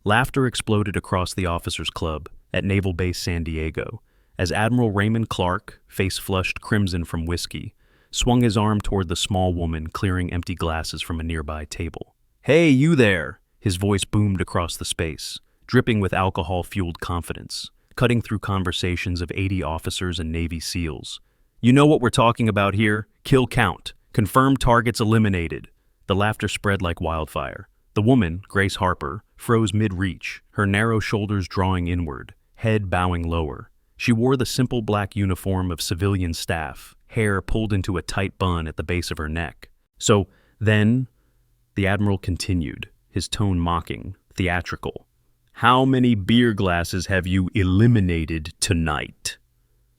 Laughter exploded across the officers' club at Naval Base San Diego as Admiral Raymond Clark, face flushed crimson from whiskey, swung his arm toward the small woman clearing empty glasses from a nearby table. "Hey, you there!" His voice boomed across the space, dripping with alcohol-fueled confidence, cutting through conversations of 80 officers and Navy SEALs. "You know what we're talking about here? Kill count. Confirmed targets eliminated." The laughter spread like wildfire. The woman, Grace Harper, froze mid-reach, her narrow shoulders drawing inward, head bowing lower. She wore the simple black uniform of civilian staff, hair pulled into a tight bun at the base of her neck. "So, then," the Admiral continued, his tone mocking, theatrical, "how many beer glasses have you eliminated tonight?"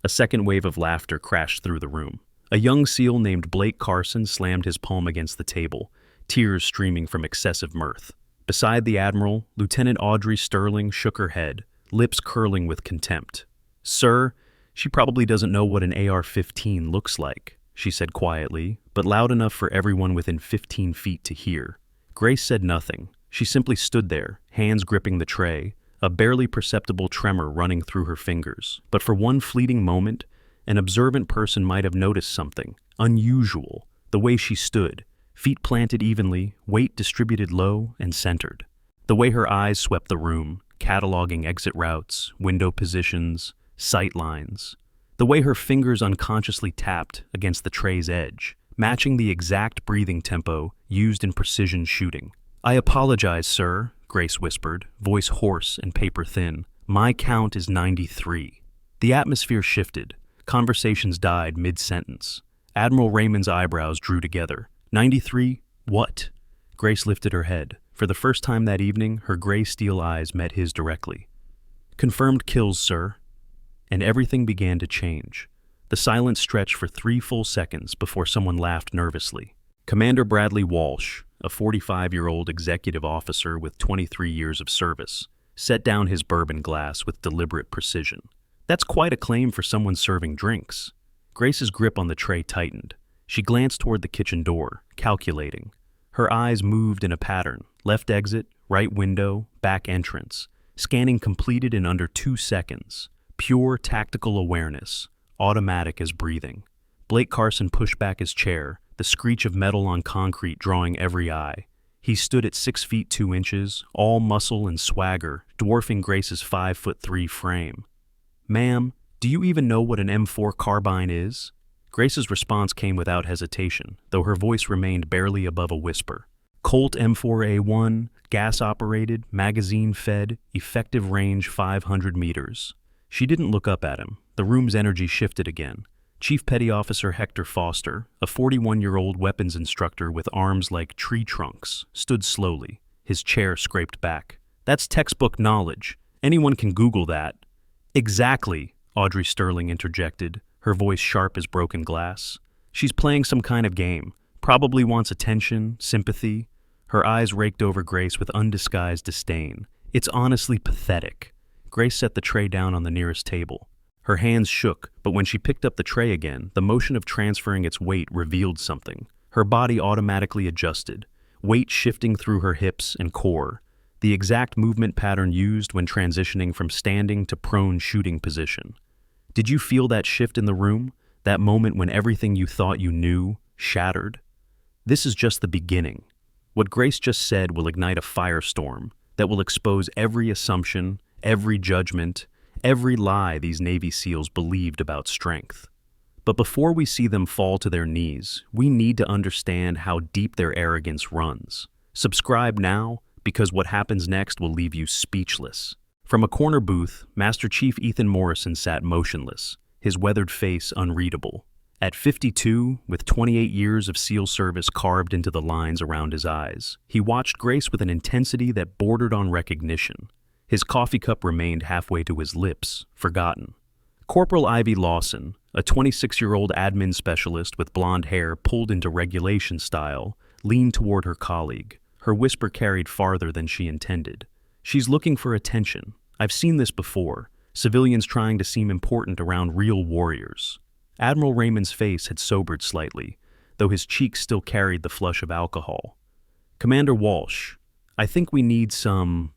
A second wave of laughter crashed through the room. A young SEAL named Blake Carson slammed his palm against the table, tears streaming from excessive mirth. Beside the Admiral, Lieutenant Audrey Sterling shook her head, lips curling with contempt. "Sir, she probably doesn't know what an AR-15 looks like," she said quietly, but loud enough for everyone within 15 feet to hear. Grace said nothing. She simply stood there, hands gripping the tray, a barely perceptible tremor running through her fingers. But for one fleeting moment, an observant person might have noticed something unusual, the way she stood, feet planted evenly, weight distributed low and centered. The way her eyes swept the room, cataloging exit routes, window positions, sight lines. The way her fingers unconsciously tapped against the tray's edge, matching the exact breathing tempo used in precision shooting. "I apologize, sir," Grace whispered, voice hoarse and paper thin. "My count is 93. The atmosphere shifted. Conversations died mid-sentence. Admiral Raymond's eyebrows drew together. 93? What? Grace lifted her head. For the first time that evening, her gray steel eyes met his directly. "Confirmed kills, sir." And everything began to change. The silence stretched for 3 full seconds before someone laughed nervously. Commander Bradley Walsh, a 45-year-old executive officer with 23 years of service, set down his bourbon glass with deliberate precision. That's quite a claim for someone serving drinks. Grace's grip on the tray tightened. She glanced toward the kitchen door, calculating. Her eyes moved in a pattern, left exit, right window, back entrance, scanning completed in under 2 seconds. Pure tactical awareness, automatic as breathing. Blake Carson pushed back his chair, the screech of metal on concrete drawing every eye. He stood at 6 feet 2 inches, all muscle and swagger, dwarfing Grace's 5'3" frame. "Ma'am, do you even know what an M4 carbine is?" Grace's response came without hesitation, though her voice remained barely above a whisper. "Colt M4A1, gas-operated, magazine-fed, effective range 500 meters. She didn't look up at him. The room's energy shifted again. Chief Petty Officer Hector Foster, a 41-year-old weapons instructor with arms like tree trunks, stood slowly, his chair scraped back. "That's textbook knowledge. Anyone can Google that." "Exactly," Audrey Sterling interjected, her voice sharp as broken glass. "She's playing some kind of game. Probably wants attention, sympathy." Her eyes raked over Grace with undisguised disdain. "It's honestly pathetic." Grace set the tray down on the nearest table. Her hands shook, but when she picked up the tray again, the motion of transferring its weight revealed something. Her body automatically adjusted, weight shifting through her hips and core, the exact movement pattern used when transitioning from standing to prone shooting position. Did you feel that shift in the room? That moment when everything you thought you knew shattered? This is just the beginning. What Grace just said will ignite a firestorm that will expose every assumption, every judgment, every lie these Navy SEALs believed about strength. But before we see them fall to their knees, we need to understand how deep their arrogance runs. Subscribe now, because what happens next will leave you speechless. From a corner booth, Master Chief Ethan Morrison sat motionless, his weathered face unreadable. At 52, with 28 years of SEAL service carved into the lines around his eyes, he watched Grace with an intensity that bordered on recognition. His coffee cup remained halfway to his lips, forgotten. Corporal Ivy Lawson, a 26-year-old admin specialist with blonde hair pulled into regulation style, leaned toward her colleague. Her whisper carried farther than she intended. "She's looking for attention. I've seen this before. Civilians trying to seem important around real warriors." Admiral Raymond's face had sobered slightly, though his cheeks still carried the flush of alcohol. "Commander Walsh, I think we need some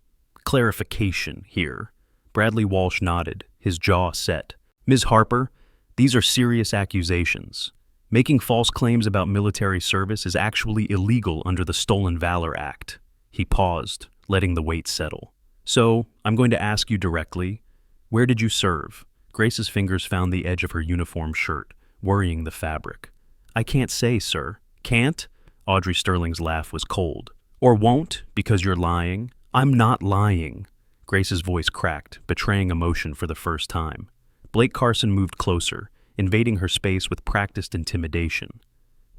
clarification here." Bradley Walsh nodded, his jaw set. "Ms. Harper, these are serious accusations. Making false claims about military service is actually illegal under the Stolen Valor Act." He paused, letting the weight settle. "So, I'm going to ask you directly, where did you serve?" Grace's fingers found the edge of her uniform shirt, worrying the fabric. "I can't say, sir." "Can't?" Audrey Sterling's laugh was cold. "Or won't, because you're lying?" "I'm not lying." Grace's voice cracked, betraying emotion for the first time. Blake Carson moved closer, invading her space with practiced intimidation.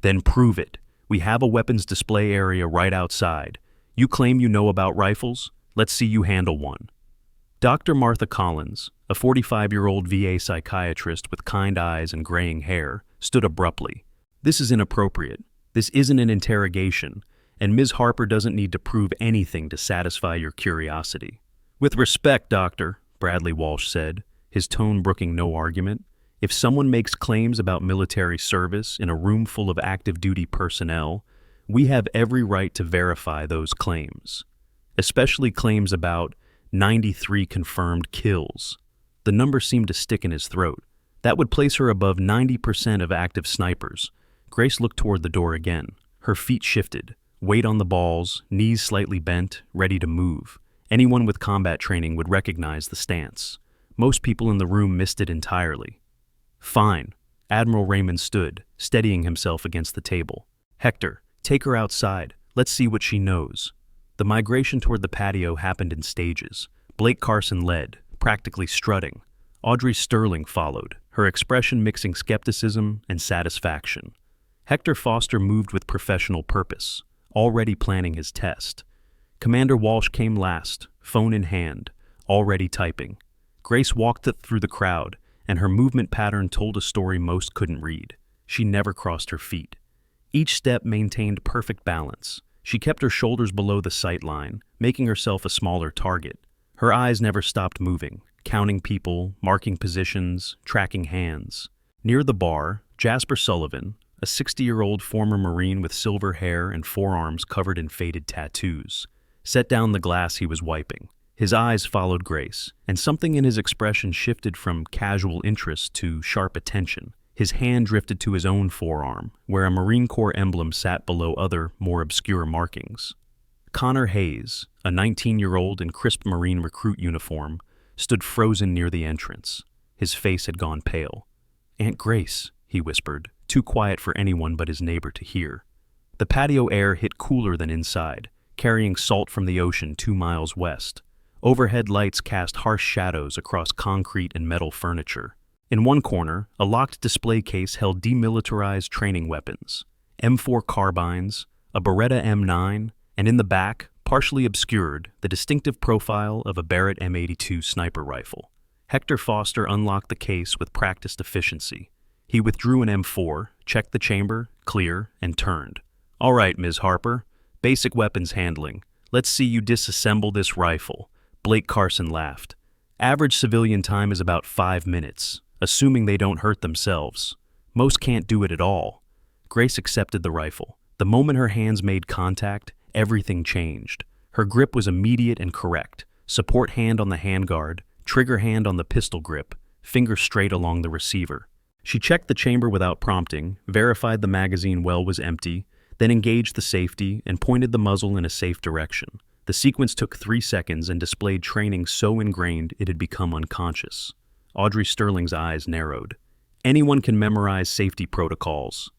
"Then prove it. We have a weapons display area right outside. You claim you know about rifles? Let's see you handle one." Dr. Martha Collins, a 45-year-old VA psychiatrist with kind eyes and graying hair, stood abruptly. "This is inappropriate. This isn't an interrogation, and Ms. Harper doesn't need to prove anything to satisfy your curiosity." "With respect, Doctor," Bradley Walsh said, his tone brooking no argument, "if someone makes claims about military service in a room full of active-duty personnel, we have every right to verify those claims, especially claims about 93 confirmed kills." The number seemed to stick in his throat. That would place her above 90% of active snipers. Grace looked toward the door again. Her feet shifted, weight on the balls, knees slightly bent, ready to move. Anyone with combat training would recognize the stance. Most people in the room missed it entirely. "Fine." Admiral Raymond stood, steadying himself against the table. "Hector, take her outside. Let's see what she knows." The migration toward the patio happened in stages. Blake Carson led, practically strutting. Audrey Sterling followed, her expression mixing skepticism and satisfaction. Hector Foster moved with professional purpose, already planning his test. Commander Walsh came last, phone in hand, already typing. Grace walked through the crowd, and her movement pattern told a story most couldn't read. She never crossed her feet. Each step maintained perfect balance. She kept her shoulders below the sight line, making herself a smaller target. Her eyes never stopped moving, counting people, marking positions, tracking hands. Near the bar, Jasper Sullivan, a 60-year-old former Marine with silver hair and forearms covered in faded tattoos, set down the glass he was wiping. His eyes followed Grace, and something in his expression shifted from casual interest to sharp attention. His hand drifted to his own forearm, where a Marine Corps emblem sat below other, more obscure markings. Connor Hayes, a 19-year-old in crisp Marine recruit uniform, stood frozen near the entrance. His face had gone pale. "Aunt Grace," he whispered, too quiet for anyone but his neighbor to hear. The patio air hit cooler than inside, carrying salt from the ocean 2 miles west. Overhead lights cast harsh shadows across concrete and metal furniture. In one corner, a locked display case held demilitarized training weapons, M4 carbines, a Beretta M9, and in the back, partially obscured, the distinctive profile of a Barrett M82 sniper rifle. Hector Foster unlocked the case with practiced efficiency. He withdrew an M4, checked the chamber, clear, and turned. "All right, Ms. Harper. Basic weapons handling. Let's see you disassemble this rifle." Blake Carson laughed. "Average civilian time is about 5 minutes, assuming they don't hurt themselves. Most can't do it at all." Grace accepted the rifle. The moment her hands made contact, everything changed. Her grip was immediate and correct. Support hand on the handguard, trigger hand on the pistol grip, finger straight along the receiver. She checked the chamber without prompting, verified the magazine well was empty, then engaged the safety and pointed the muzzle in a safe direction. The sequence took 3 seconds and displayed training so ingrained it had become unconscious. Audrey Sterling's eyes narrowed. "Anyone can memorize safety protocols."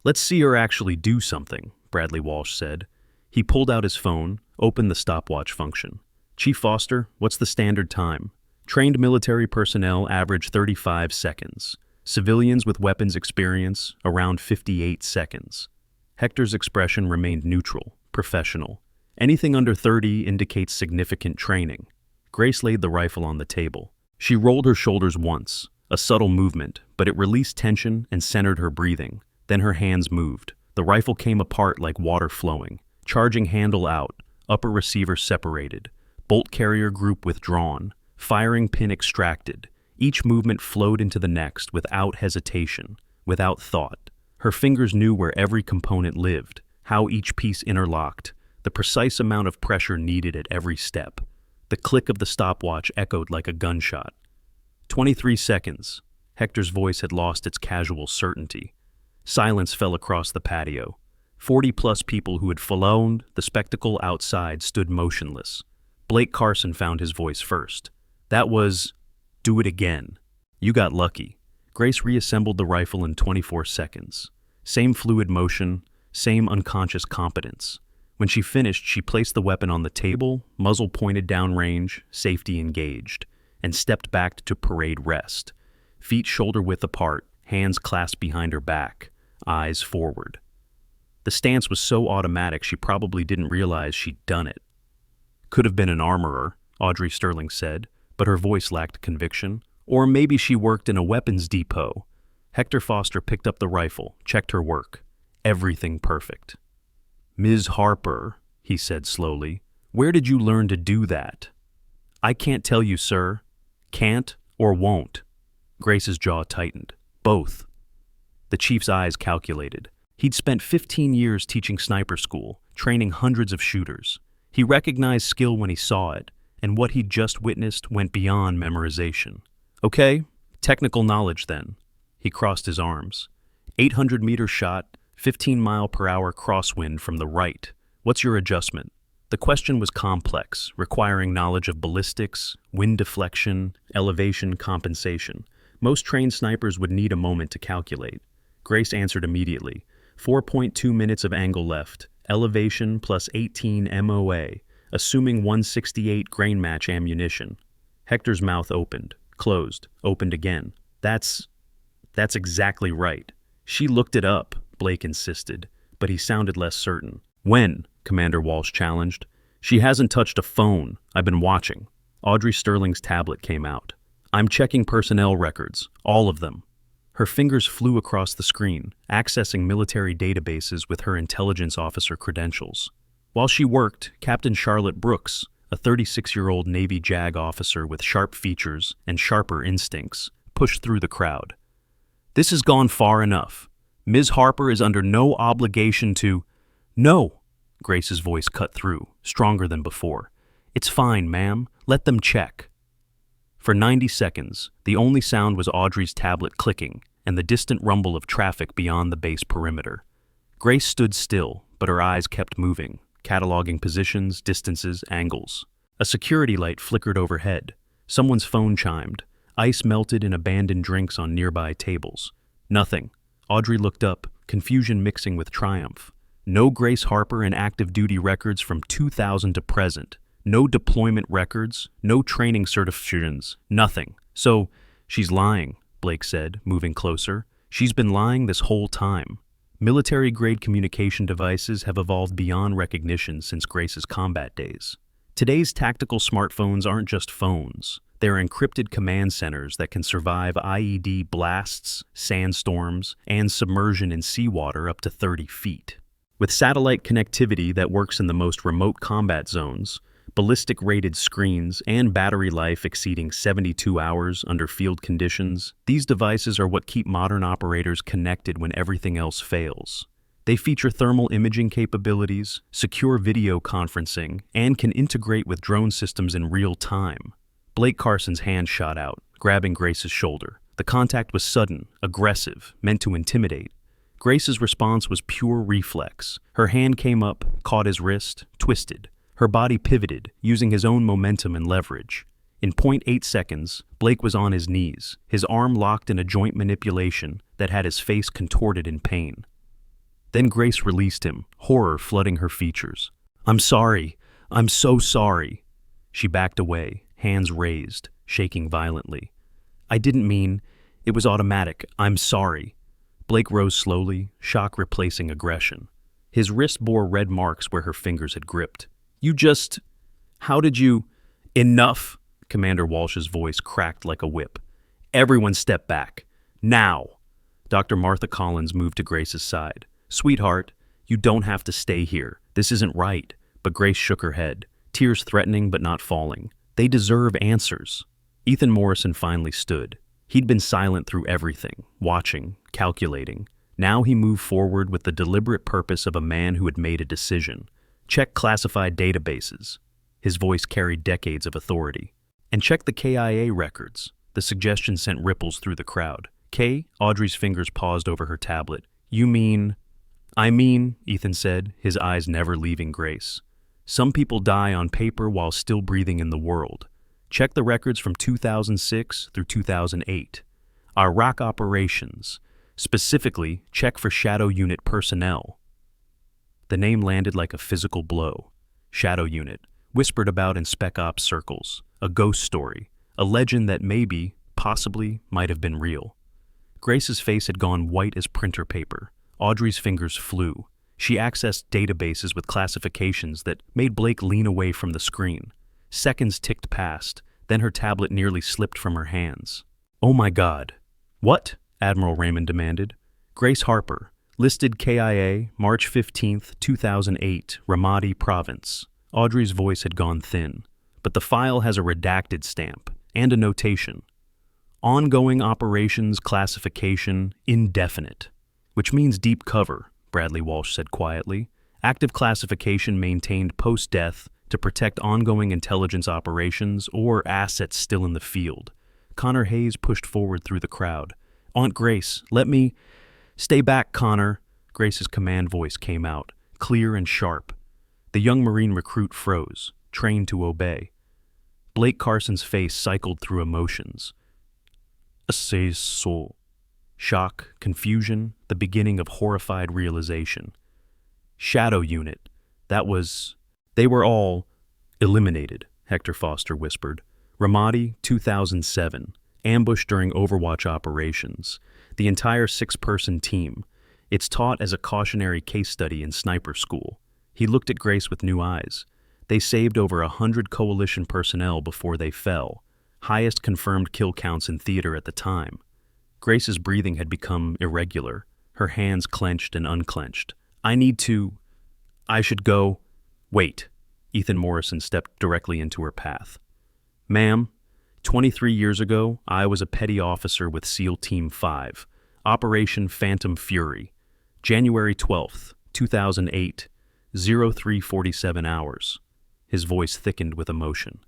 "Let's see her actually do something," Bradley Walsh said. He pulled out his phone, opened the stopwatch function. "Chief Foster, what's the standard time?" "Trained military personnel average 35 seconds. Civilians with weapons experience, around 58 seconds." Hector's expression remained neutral, professional. Anything under 30 indicates significant training. Grace laid the rifle on the table. She rolled her shoulders once, a subtle movement, but it released tension and centered her breathing. Then her hands moved. The rifle came apart like water flowing. Charging handle out, upper receiver separated, bolt carrier group withdrawn, firing pin extracted. Each movement flowed into the next without hesitation, without thought. Her fingers knew where every component lived, how each piece interlocked, the precise amount of pressure needed at every step. The click of the stopwatch echoed like a gunshot. 23 seconds. Hector's voice had lost its casual certainty. Silence fell across the patio. 40-plus people who had followed the spectacle outside stood motionless. Blake Carson found his voice first. That was, "Do it again." You got lucky. Grace reassembled the rifle in 24 seconds. Same fluid motion, same unconscious competence. When she finished, she placed the weapon on the table, muzzle pointed downrange, safety engaged, and stepped back to parade rest. Feet shoulder-width apart, hands clasped behind her back, eyes forward. The stance was so automatic she probably didn't realize she'd done it. Could have been an armorer, Audrey Sterling said, but her voice lacked conviction. Or maybe she worked in a weapons depot. Hector Foster picked up the rifle, checked her work. Everything perfect. "Ms. Harper," he said slowly, "where did you learn to do that?" "I can't tell you, sir. Can't or won't." Grace's jaw tightened. Both. The chief's eyes calculated. He'd spent 15 years teaching sniper school, training hundreds of shooters. He recognized skill when he saw it, and what he'd just witnessed went beyond memorization. "Okay, technical knowledge then." He crossed his arms. 800-meter shot, 15-mile-per-hour crosswind from the right. What's your adjustment? The question was complex, requiring knowledge of ballistics, wind deflection, elevation compensation. Most trained snipers would need a moment to calculate. Grace answered immediately. 4.2 minutes of angle left, elevation plus 18 MOA, assuming 168 grain match ammunition. Hector's mouth opened, closed, opened again. That's exactly right. She looked it up, Blake insisted, but he sounded less certain. "When?" Commander Walsh challenged. "She hasn't touched a phone. I've been watching." Audrey Sterling's tablet came out. "I'm checking personnel records, all of them." Her fingers flew across the screen, accessing military databases with her intelligence officer credentials. While she worked, Captain Charlotte Brooks, a 36-year-old Navy JAG officer with sharp features and sharper instincts, pushed through the crowd. "This has gone far enough. Ms. Harper is under no obligation to—" "No!" Grace's voice cut through, stronger than before. "It's fine, ma'am. Let them check." For 90 seconds, the only sound was Audrey's tablet clicking and the distant rumble of traffic beyond the base perimeter. Grace stood still, but her eyes kept moving, cataloging positions, distances, angles. A security light flickered overhead. Someone's phone chimed. Ice melted in abandoned drinks on nearby tables. Nothing. Audrey looked up, confusion mixing with triumph. No Grace Harper in active duty records from 2000 to present. No deployment records, no training certifications, nothing. "So, she's lying," Blake said, moving closer. "She's been lying this whole time." Military-grade communication devices have evolved beyond recognition since Grace's combat days. Today's tactical smartphones aren't just phones. They're encrypted command centers that can survive IED blasts, sandstorms, and submersion in seawater up to 30 feet. With satellite connectivity that works in the most remote combat zones, ballistic-rated screens, and battery life exceeding 72 hours under field conditions, these devices are what keep modern operators connected when everything else fails. They feature thermal imaging capabilities, secure video conferencing, and can integrate with drone systems in real time. Blake Carson's hand shot out, grabbing Grace's shoulder. The contact was sudden, aggressive, meant to intimidate. Grace's response was pure reflex. Her hand came up, caught his wrist, twisted. Her body pivoted, using his own momentum and leverage. In 0.8 seconds, Blake was on his knees, his arm locked in a joint manipulation that had his face contorted in pain. Then Grace released him, horror flooding her features. "I'm sorry. I'm so sorry." She backed away, hands raised, shaking violently. "I didn't mean. It was automatic. I'm sorry." Blake rose slowly, shock replacing aggression. His wrist bore red marks where her fingers had gripped. How did you—" "Enough!" Commander Walsh's voice cracked like a whip. "Everyone step back. Now!" Dr. Martha Collins moved to Grace's side. "Sweetheart, you don't have to stay here. This isn't right." But Grace shook her head, tears threatening but not falling. "They deserve answers." Ethan Morrison finally stood. He'd been silent through everything, watching, calculating. Now he moved forward with the deliberate purpose of a man who had made a decision. Check classified databases. His voice carried decades of authority. "And check the KIA records." The suggestion sent ripples through the crowd. Audrey's fingers paused over her tablet. "You mean—" "I mean," Ethan said, his eyes never leaving Grace. "Some people die on paper while still breathing in the world. Check the records from 2006 through 2008. Our ROC operations. Specifically, check for Shadow Unit personnel." The name landed like a physical blow. Shadow Unit, whispered about in Spec Ops circles. A ghost story. A legend that maybe, possibly, might have been real. Grace's face had gone white as printer paper. Audrey's fingers flew. She accessed databases with classifications that made Blake lean away from the screen. Seconds ticked past, then her tablet nearly slipped from her hands. "Oh my God." "What?" Admiral Raymond demanded. "Grace Harper, listed KIA, March 15th, 2008, Ramadi Province." Audrey's voice had gone thin, but the file has a redacted stamp and a notation. "Ongoing operations classification indefinite," which means deep cover, Bradley Walsh said quietly. "Active classification maintained post-death to protect ongoing intelligence operations or assets still in the field." Connor Hayes pushed forward through the crowd. "Aunt Grace, let me—" "Stay back, Connor." Grace's command voice came out, clear and sharp. The young Marine recruit froze, trained to obey. Blake Carson's face cycled through emotions. So. Shock, confusion, the beginning of horrified realization. Shadow Unit. That was... They were all eliminated, Hector Foster whispered. Ramadi, 2007. Ambush during Overwatch operations. The entire 6-person team. It's taught as a cautionary case study in sniper school. He looked at Grace with new eyes. They saved over 100 coalition personnel before they fell. Highest confirmed kill counts in theater at the time. Grace's breathing had become irregular. Her hands clenched and unclenched. I should go. Wait. Ethan Morrison stepped directly into her path. "Ma'am, 23 years ago, I was a petty officer with SEAL Team 5, Operation Phantom Fury. January 12th, 2008, 03:47 hours. His voice thickened with emotion.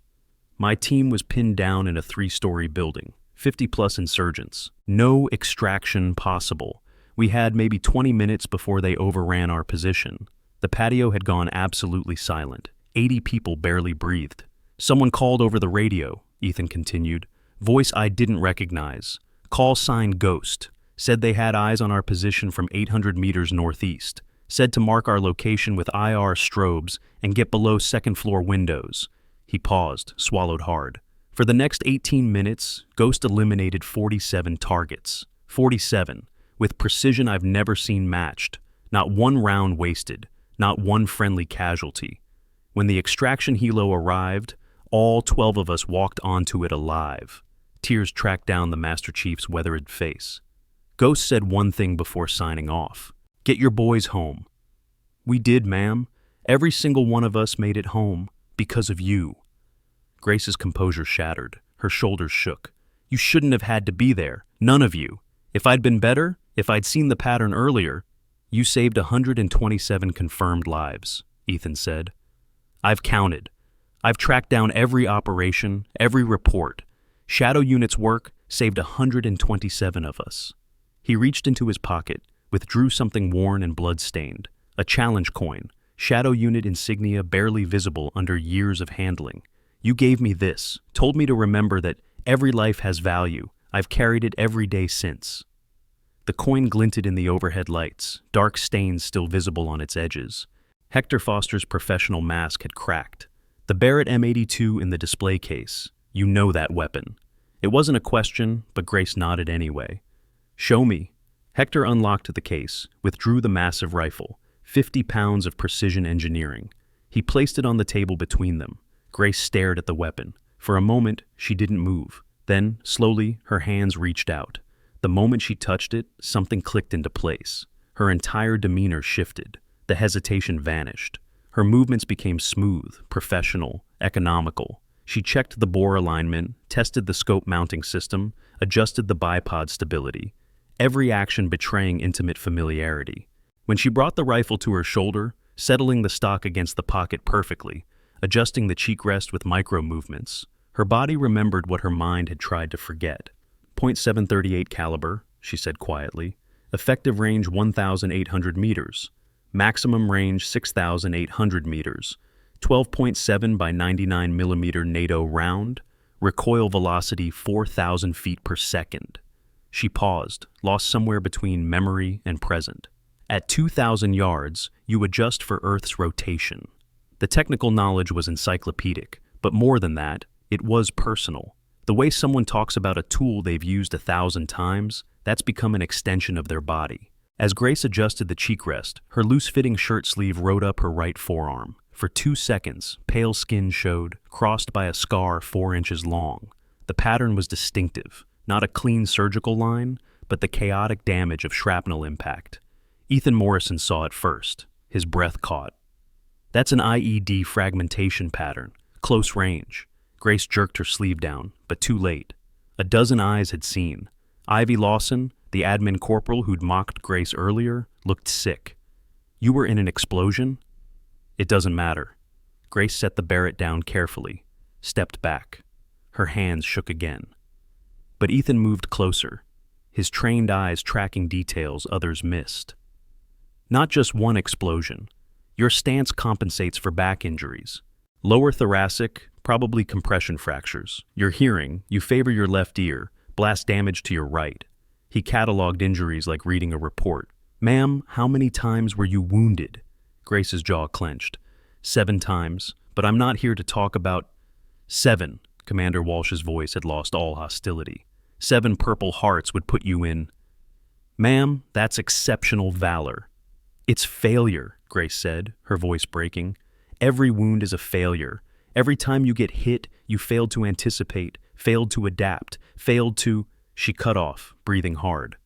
"My team was pinned down in a 3-story building, 50-plus insurgents. No extraction possible. We had maybe 20 minutes before they overran our position. The patio had gone absolutely silent. 80 people barely breathed. Someone called over the radio," Ethan continued. "Voice I didn't recognize. Call sign Ghost. Said they had eyes on our position from 800 meters northeast. Said to mark our location with IR strobes and get below second-floor windows." He paused, swallowed hard. "For the next 18 minutes, Ghost eliminated 47 targets. 47, with precision I've never seen matched. Not one round wasted, not one friendly casualty. When the extraction helo arrived, all 12 of us walked onto it alive." Tears tracked down the Master Chief's weathered face. "Ghost said one thing before signing off. Get your boys home." "We did, ma'am. Every single one of us made it home. Because of you." Grace's composure shattered. Her shoulders shook. "You shouldn't have had to be there. None of you. If I'd been better, if I'd seen the pattern earlier—" "You saved 127 confirmed lives," Ethan said. "I've counted. I've tracked down every operation, every report. Shadow Unit's work saved 127 of us." He reached into his pocket, withdrew something worn and blood-stained. A challenge coin, Shadow Unit insignia barely visible under years of handling. "You gave me this, told me to remember that every life has value. I've carried it every day since." The coin glinted in the overhead lights, dark stains still visible on its edges. Hector Foster's professional mask had cracked. The Barrett M82 in the display case. You know that weapon. It wasn't a question, but Grace nodded anyway. "Show me." Hector unlocked the case, withdrew the massive rifle, 50 pounds of precision engineering. He placed it on the table between them. Grace stared at the weapon. For a moment, she didn't move. Then, slowly, her hands reached out. The moment she touched it, something clicked into place. Her entire demeanor shifted. The hesitation vanished. Her movements became smooth, professional, economical. She checked the bore alignment, tested the scope mounting system, adjusted the bipod stability. Every action betraying intimate familiarity. When she brought the rifle to her shoulder, settling the stock against the pocket perfectly, adjusting the cheek rest with micro-movements. Her body remembered what her mind had tried to forget. .738 caliber, she said quietly. Effective range 1,800 meters. Maximum range 6,800 meters. 12.7 by 99 millimeter NATO round. Recoil velocity 4,000 feet per second. She paused, lost somewhere between memory and present. At 2,000 yards, you adjust for Earth's rotation. The technical knowledge was encyclopedic, but more than that, it was personal. The way someone talks about a tool they've used 1,000 times, that's become an extension of their body. As Grace adjusted the cheek rest, her loose-fitting shirt sleeve rode up her right forearm. For 2 seconds, pale skin showed, crossed by a scar 4 inches long. The pattern was distinctive, not a clean surgical line, but the chaotic damage of shrapnel impact. Ethan Morrison saw it first. His breath caught. That's an IED fragmentation pattern, close range. Grace jerked her sleeve down, but too late. A dozen eyes had seen. Ivy Lawson, the admin corporal who'd mocked Grace earlier, looked sick. You were in an explosion? It doesn't matter. Grace set the Barrett down carefully, stepped back. Her hands shook again. But Ethan moved closer, his trained eyes tracking details others missed. Not just one explosion. Your stance compensates for back injuries. Lower thoracic, probably compression fractures. Your hearing, you favor your left ear, blast damage to your right. He cataloged injuries like reading a report. Ma'am, how many times were you wounded? Grace's jaw clenched. 7 times, but I'm not here to talk about... 7. Commander Walsh's voice had lost all hostility. 7 Purple Hearts would put you in... Ma'am, that's exceptional valor. It's failure, Grace said, her voice breaking. Every wound is a failure. Every time you get hit, you failed to anticipate, failed to adapt, failed to... She cut off, breathing hard.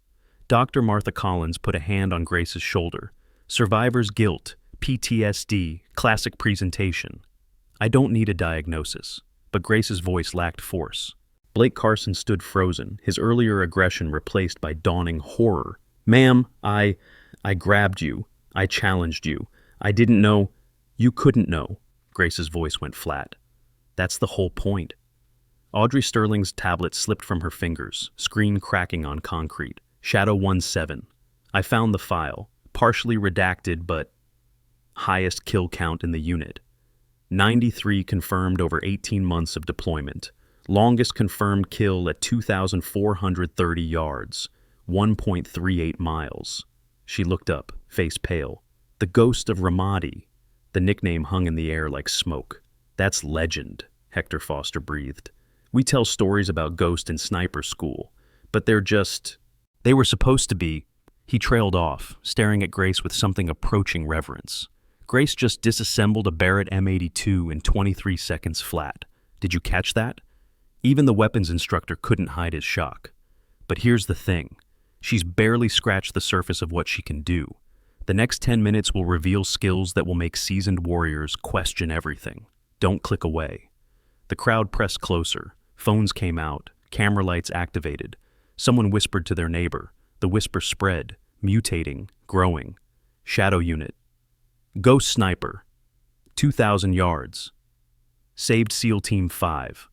Dr. Martha Collins put a hand on Grace's shoulder. Survivor's guilt, PTSD, classic presentation. I don't need a diagnosis. But Grace's voice lacked force. Blake Carson stood frozen, his earlier aggression replaced by dawning horror. Ma'am, I grabbed you. I challenged you. I didn't know. You couldn't know. Grace's voice went flat. That's the whole point. Audrey Sterling's tablet slipped from her fingers, screen cracking on concrete. Shadow 17. I found the file, partially redacted but highest kill count in the unit. 93 confirmed over 18 months of deployment. Longest confirmed kill at 2,430 yards, 1.38 miles. She looked up, face pale. The ghost of Ramadi. The nickname hung in the air like smoke. That's legend, Hector Foster breathed. We tell stories about ghosts in sniper school, but they were supposed to be. He trailed off, staring at Grace with something approaching reverence. Grace just disassembled a Barrett M82 in 23 seconds flat. Did you catch that? Even the weapons instructor couldn't hide his shock. But here's the thing. She's barely scratched the surface of what she can do. The next 10 minutes will reveal skills that will make seasoned warriors question everything. Don't click away. The crowd pressed closer. Phones came out. Camera lights activated. Someone whispered to their neighbor. The whisper spread, mutating, growing. Shadow unit. Ghost sniper. 2,000 yards. Saved SEAL Team 5.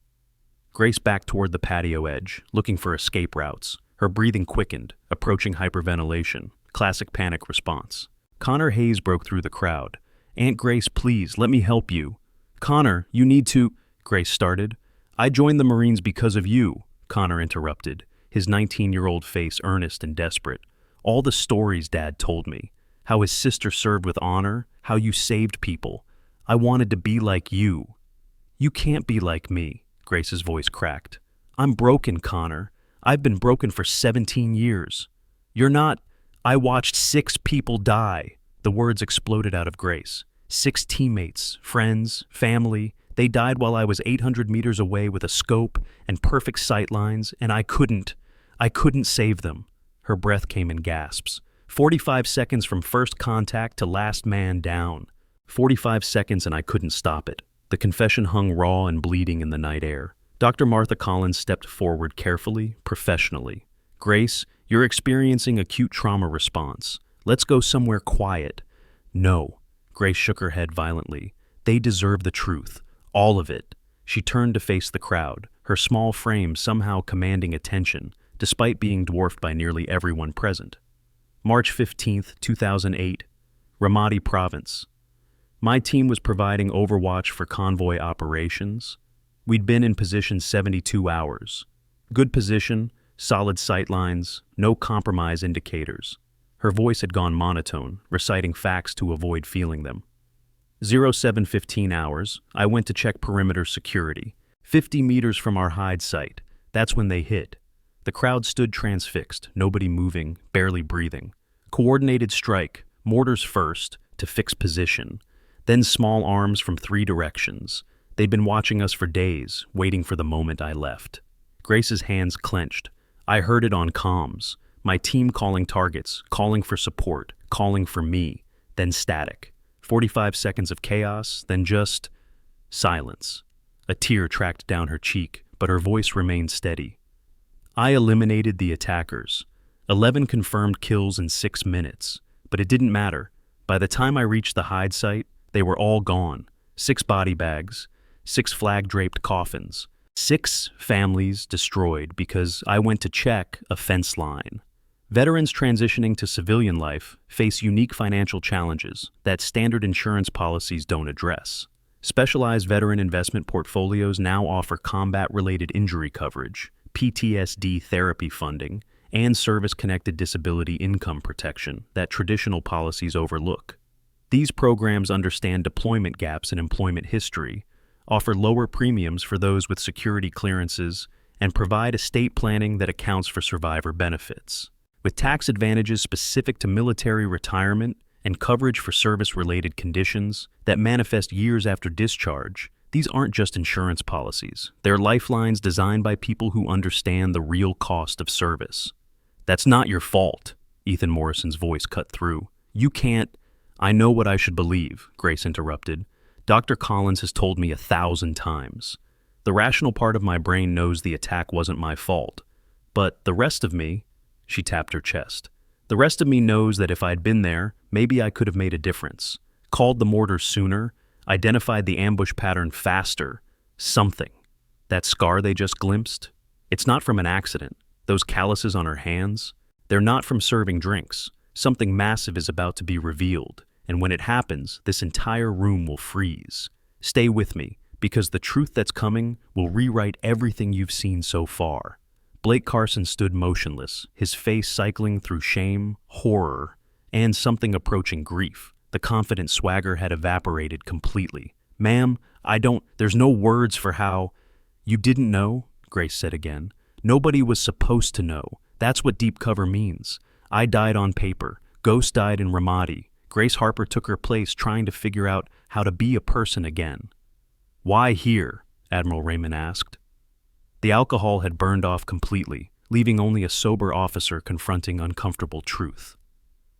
Grace backed toward the patio edge, looking for escape routes. Her breathing quickened, approaching hyperventilation. Classic panic response. Connor Hayes broke through the crowd. Aunt Grace, please, let me help you. Connor, you need to... Grace started. I joined the Marines because of you, Connor interrupted, his 19-year-old face earnest and desperate. All the stories Dad told me. How his sister served with honor, how you saved people. I wanted to be like you. You can't be like me, Grace's voice cracked. I'm broken, Connor. I've been broken for 17 years. You're not... I watched 6 people die. The words exploded out of Grace. 6 teammates, friends, family. They died while I was 800 meters away with a scope and perfect sight lines, and I couldn't save them. Her breath came in gasps. 45 seconds from first contact to last man down. 45 seconds and I couldn't stop it. The confession hung raw and bleeding in the night air. Dr. Martha Collins stepped forward carefully, professionally. Grace, you're experiencing acute trauma response. Let's go somewhere quiet. No. Grace shook her head violently. They deserve the truth. All of it. She turned to face the crowd, her small frame somehow commanding attention, despite being dwarfed by nearly everyone present. March 15th, 2008, Ramadi Province. My team was providing overwatch for convoy operations. We'd been in position 72 hours. Good position, solid sight lines, no compromise indicators. Her voice had gone monotone, reciting facts to avoid feeling them. 07:15 hours, I went to check perimeter security. 50 meters from our hide site. That's when they hit. The crowd stood transfixed, nobody moving, barely breathing. Coordinated strike, mortars first, to fix position. Then small arms from 3 directions. They'd been watching us for days, waiting for the moment I left. Grace's hands clenched. I heard it on comms. My team calling targets, calling for support, calling for me. Then static. 45 seconds of chaos, then just silence. A tear tracked down her cheek, but her voice remained steady. I eliminated the attackers. 11 confirmed kills in 6 minutes. But it didn't matter. By the time I reached the hide site, they were all gone. 6 body bags, 6 flag-draped coffins, 6 families destroyed because I went to check a fence line. Veterans transitioning to civilian life face unique financial challenges that standard insurance policies don't address. Specialized veteran investment portfolios now offer combat-related injury coverage, PTSD therapy funding, and service-connected disability income protection that traditional policies overlook. These programs understand deployment gaps in employment history, offer lower premiums for those with security clearances, and provide estate planning that accounts for survivor benefits. With tax advantages specific to military retirement and coverage for service-related conditions that manifest years after discharge, these aren't just insurance policies. They're lifelines designed by people who understand the real cost of service. That's not your fault, Ethan Morrison's voice cut through. You can't. I know what I should believe, Grace interrupted. Dr. Collins has told me 1,000 times. The rational part of my brain knows the attack wasn't my fault. But the rest of me, she tapped her chest. The rest of me knows that if I'd been there, maybe I could have made a difference. Called the mortars sooner, identified the ambush pattern faster. Something. That scar they just glimpsed? It's not from an accident. Those calluses on her hands? They're not from serving drinks. Something massive is about to be revealed. And when it happens, this entire room will freeze. Stay with me, because the truth that's coming will rewrite everything you've seen so far. Blake Carson stood motionless, his face cycling through shame, horror, and something approaching grief. The confident swagger had evaporated completely. Ma'am, there's no words for how. You didn't know? Grace said again. Nobody was supposed to know. That's what deep cover means. I died on paper. Ghost died in Ramadi. Grace Harper took her place trying to figure out how to be a person again. Why here? Admiral Raymond asked. The alcohol had burned off completely, leaving only a sober officer confronting uncomfortable truth.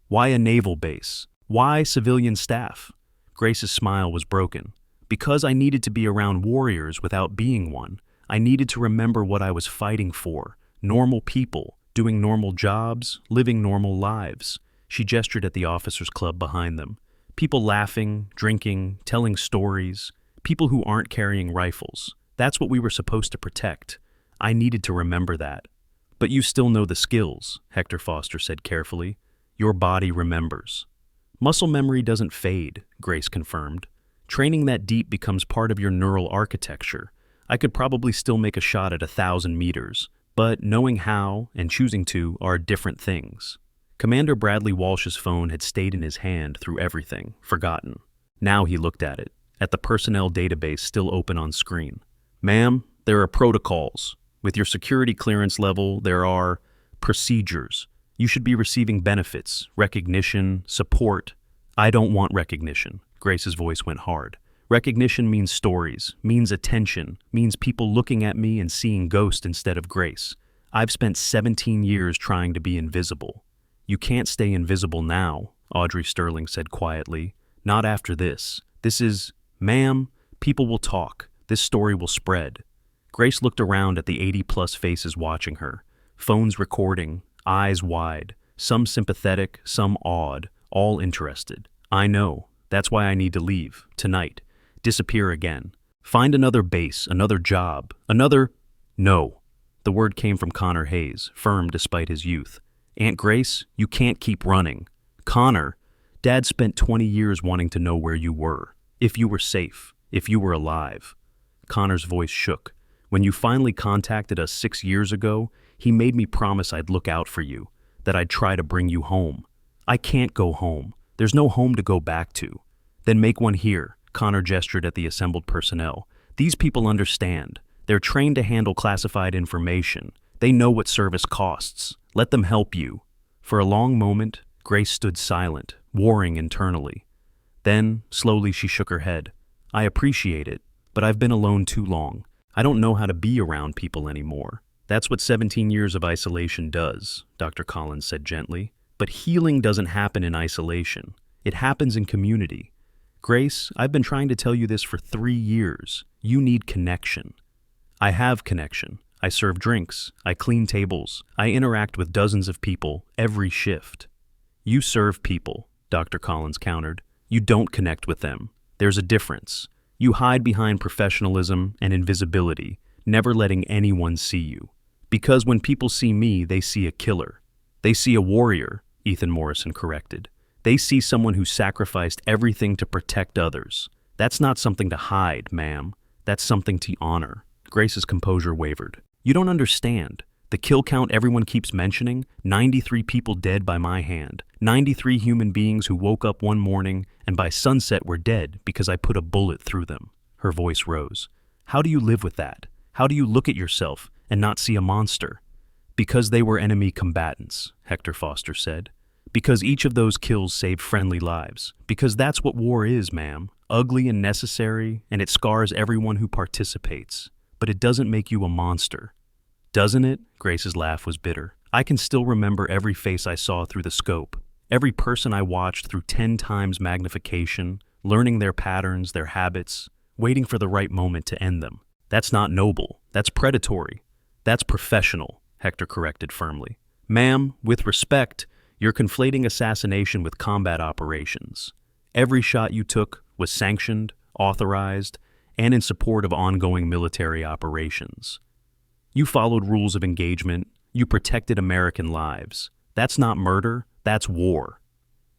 Why a naval base? Why civilian staff? Grace's smile was broken. Because I needed to be around warriors without being one. I needed to remember what I was fighting for. Normal people, doing normal jobs, living normal lives. She gestured at the officers' club behind them. People laughing, drinking, telling stories. People who aren't carrying rifles. That's what we were supposed to protect. I needed to remember that. But you still know the skills, Hector Foster said carefully. Your body remembers. Muscle memory doesn't fade, Grace confirmed. Training that deep becomes part of your neural architecture. I could probably still make a shot at 1,000 meters, but knowing how and choosing to are different things. Commander Bradley Walsh's phone had stayed in his hand through everything, forgotten. Now he looked at it, at the personnel database still open on screen. Ma'am, there are protocols. With your security clearance level, there are procedures. You should be receiving benefits, recognition, support. I don't want recognition. Grace's voice went hard. Recognition means stories, means attention, means people looking at me and seeing Ghost instead of Grace. I've spent 17 years trying to be invisible. You can't stay invisible now, Audrey Sterling said quietly. Not after this. This is, ma'am, people will talk. This story will spread. Grace looked around at the 80-plus faces watching her, phones recording, eyes wide, some sympathetic, some awed, all interested. I know. That's why I need to leave, tonight. Disappear again. Find another base, another job, another... No. The word came from Connor Hayes, firm despite his youth. Aunt Grace, you can't keep running. Connor, Dad spent 20 years wanting to know where you were. If you were safe. If you were alive. Connor's voice shook. When you finally contacted us 6 years ago, he made me promise I'd look out for you, that I'd try to bring you home. I can't go home. There's no home to go back to. Then make one here. Connor gestured at the assembled personnel. These people understand. They're trained to handle classified information. They know what service costs. Let them help you. For a long moment, Grace stood silent, warring internally. Then, slowly she shook her head. I appreciate it, but I've been alone too long. I don't know how to be around people anymore. That's what 17 years of isolation does, Dr. Collins said gently. But healing doesn't happen in isolation. It happens in community. Grace, I've been trying to tell you this for 3 years. You need connection. I have connection. I serve drinks. I clean tables. I interact with dozens of people every shift. You serve people, Dr. Collins countered. You don't connect with them. There's a difference. You hide behind professionalism and invisibility, never letting anyone see you. Because when people see me, they see a killer. They see a warrior, Ethan Morrison corrected. They see someone who sacrificed everything to protect others. That's not something to hide, ma'am. That's something to honor. Grace's composure wavered. You don't understand. The kill count everyone keeps mentioning, 93 people dead by my hand, 93 human beings who woke up one morning and by sunset were dead because I put a bullet through them. Her voice rose. How do you live with that? How do you look at yourself and not see a monster? Because they were enemy combatants, Hector Foster said. Because each of those kills saved friendly lives. Because that's what war is, ma'am. Ugly and necessary, and it scars everyone who participates. But it doesn't make you a monster. Doesn't it? Grace's laugh was bitter. I can still remember every face I saw through the scope. Every person I watched through 10 times magnification, learning their patterns, their habits, waiting for the right moment to end them. That's not noble. That's predatory. That's professional, Hector corrected firmly. Ma'am, with respect, you're conflating assassination with combat operations. Every shot you took was sanctioned, authorized, and in support of ongoing military operations. You followed rules of engagement. You protected American lives. That's not murder. That's war.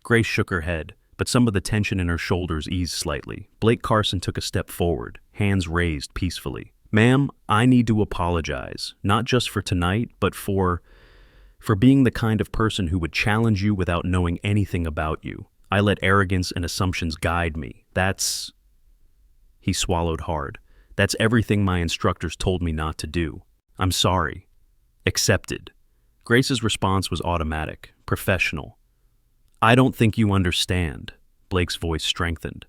Grace shook her head, but some of the tension in her shoulders eased slightly. Blake Carson took a step forward, hands raised peacefully. Ma'am, I need to apologize, not just for tonight, but for being the kind of person who would challenge you without knowing anything about you. I let arrogance and assumptions guide me. That's... He swallowed hard. That's everything my instructors told me not to do. I'm sorry. Accepted. Grace's response was automatic, professional. I don't think you understand. Blake's voice strengthened.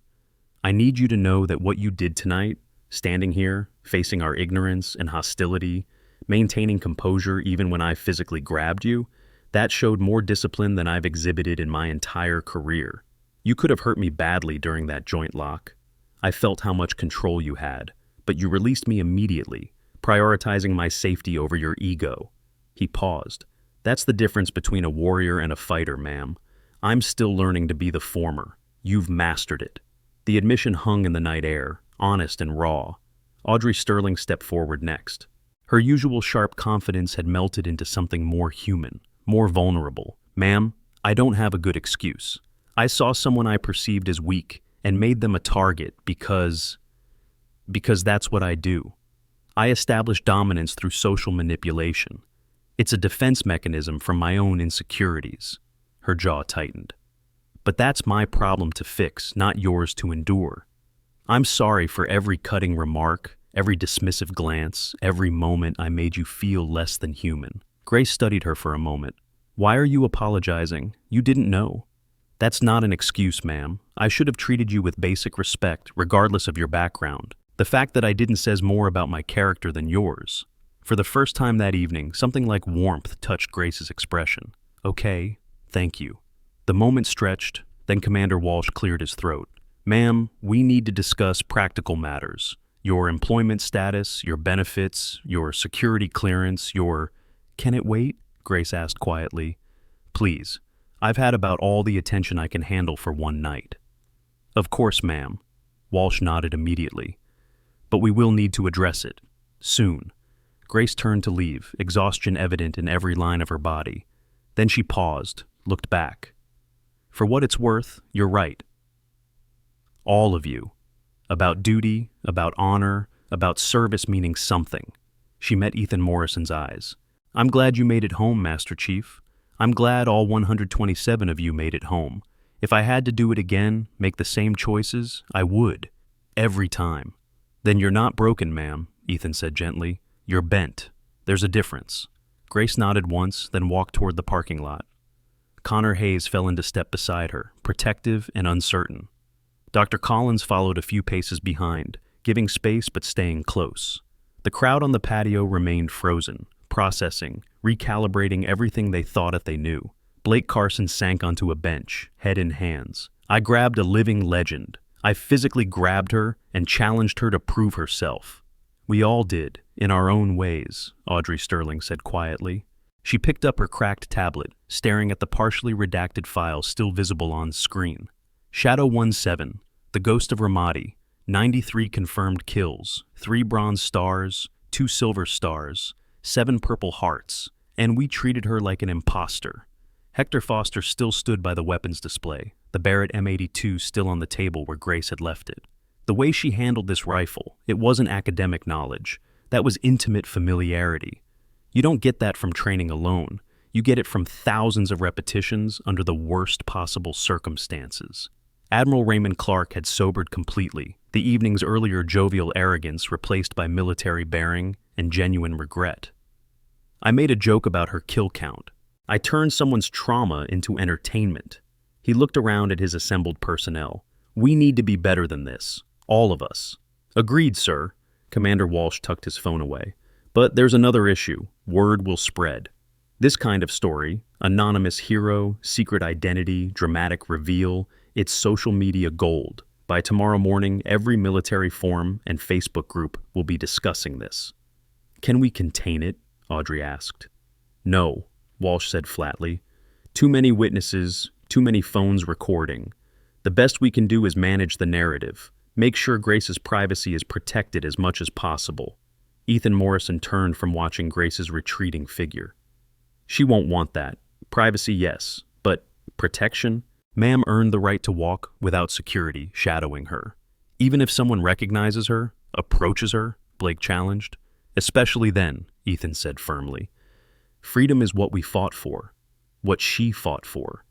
I need you to know that what you did tonight, standing here, facing our ignorance and hostility, maintaining composure even when I physically grabbed you, that showed more discipline than I've exhibited in my entire career. You could have hurt me badly during that joint lock. I felt how much control you had, but you released me immediately, prioritizing my safety over your ego. He paused. That's the difference between a warrior and a fighter, ma'am. I'm still learning to be the former. You've mastered it. The admission hung in the night air, honest and raw. Audrey Sterling stepped forward next. Her usual sharp confidence had melted into something more human, more vulnerable. Ma'am, I don't have a good excuse. I saw someone I perceived as weak and made them a target because that's what I do. I establish dominance through social manipulation. It's a defense mechanism from my own insecurities. Her jaw tightened. But that's my problem to fix, not yours to endure. I'm sorry for every cutting remark, every dismissive glance, every moment I made you feel less than human. Grace studied her for a moment. Why are you apologizing? You didn't know. That's not an excuse, ma'am. I should have treated you with basic respect, regardless of your background. The fact that I didn't says more about my character than yours. For the first time that evening, something like warmth touched Grace's expression. Okay, thank you. The moment stretched, then Commander Walsh cleared his throat. Ma'am, we need to discuss practical matters. Your employment status, your benefits, your security clearance, your... Can it wait? Grace asked quietly. Please. I've had about all the attention I can handle for one night. Of course, ma'am. Walsh nodded immediately. But we will need to address it. Soon. Grace turned to leave, exhaustion evident in every line of her body. Then she paused, looked back. For what it's worth, you're right. All of you. About duty, about honor, about service meaning something. She met Ethan Morrison's eyes. I'm glad you made it home, Master Chief. I'm glad all 127 of you made it home. If I had to do it again, make the same choices, I would. Every time. Then you're not broken, ma'am, Ethan said gently. You're bent. There's a difference. Grace nodded once, then walked toward the parking lot. Connor Hayes fell into step beside her, protective and uncertain. Dr. Collins followed a few paces behind, giving space but staying close. The crowd on the patio remained frozen, processing, recalibrating everything they thought if they knew. Blake Carson sank onto a bench, head in hands. I grabbed a living legend. I physically grabbed her and challenged her to prove herself. We all did, in our own ways, Audrey Sterling said quietly. She picked up her cracked tablet, staring at the partially redacted file still visible on screen. Shadow 17, the ghost of Ramadi, 93 confirmed kills, 3 bronze stars, 2 silver stars, 7 purple hearts, and we treated her like an imposter. Hector Foster still stood by the weapons display, the Barrett M82 still on the table where Grace had left it. The way she handled this rifle, it wasn't academic knowledge. That was intimate familiarity. You don't get that from training alone. You get it from thousands of repetitions under the worst possible circumstances. Admiral Raymond Clark had sobered completely, the evening's earlier jovial arrogance replaced by military bearing and genuine regret. I made a joke about her kill count. I turned someone's trauma into entertainment. He looked around at his assembled personnel. We need to be better than this. All of us. Agreed, sir. Commander Walsh tucked his phone away. But there's another issue. Word will spread. This kind of story, anonymous hero, secret identity, dramatic reveal, it's social media gold. By tomorrow morning, every military forum and Facebook group will be discussing this. Can we contain it? Audrey asked. No, Walsh said flatly. Too many witnesses, too many phones recording. The best we can do is manage the narrative. Make sure Grace's privacy is protected as much as possible. Ethan Morrison turned from watching Grace's retreating figure. She won't want that. Privacy, yes, but protection? Ma'am earned the right to walk without security shadowing her. Even if someone recognizes her, approaches her, Blake challenged. Especially then, Ethan said firmly. Freedom is what we fought for, what she fought for.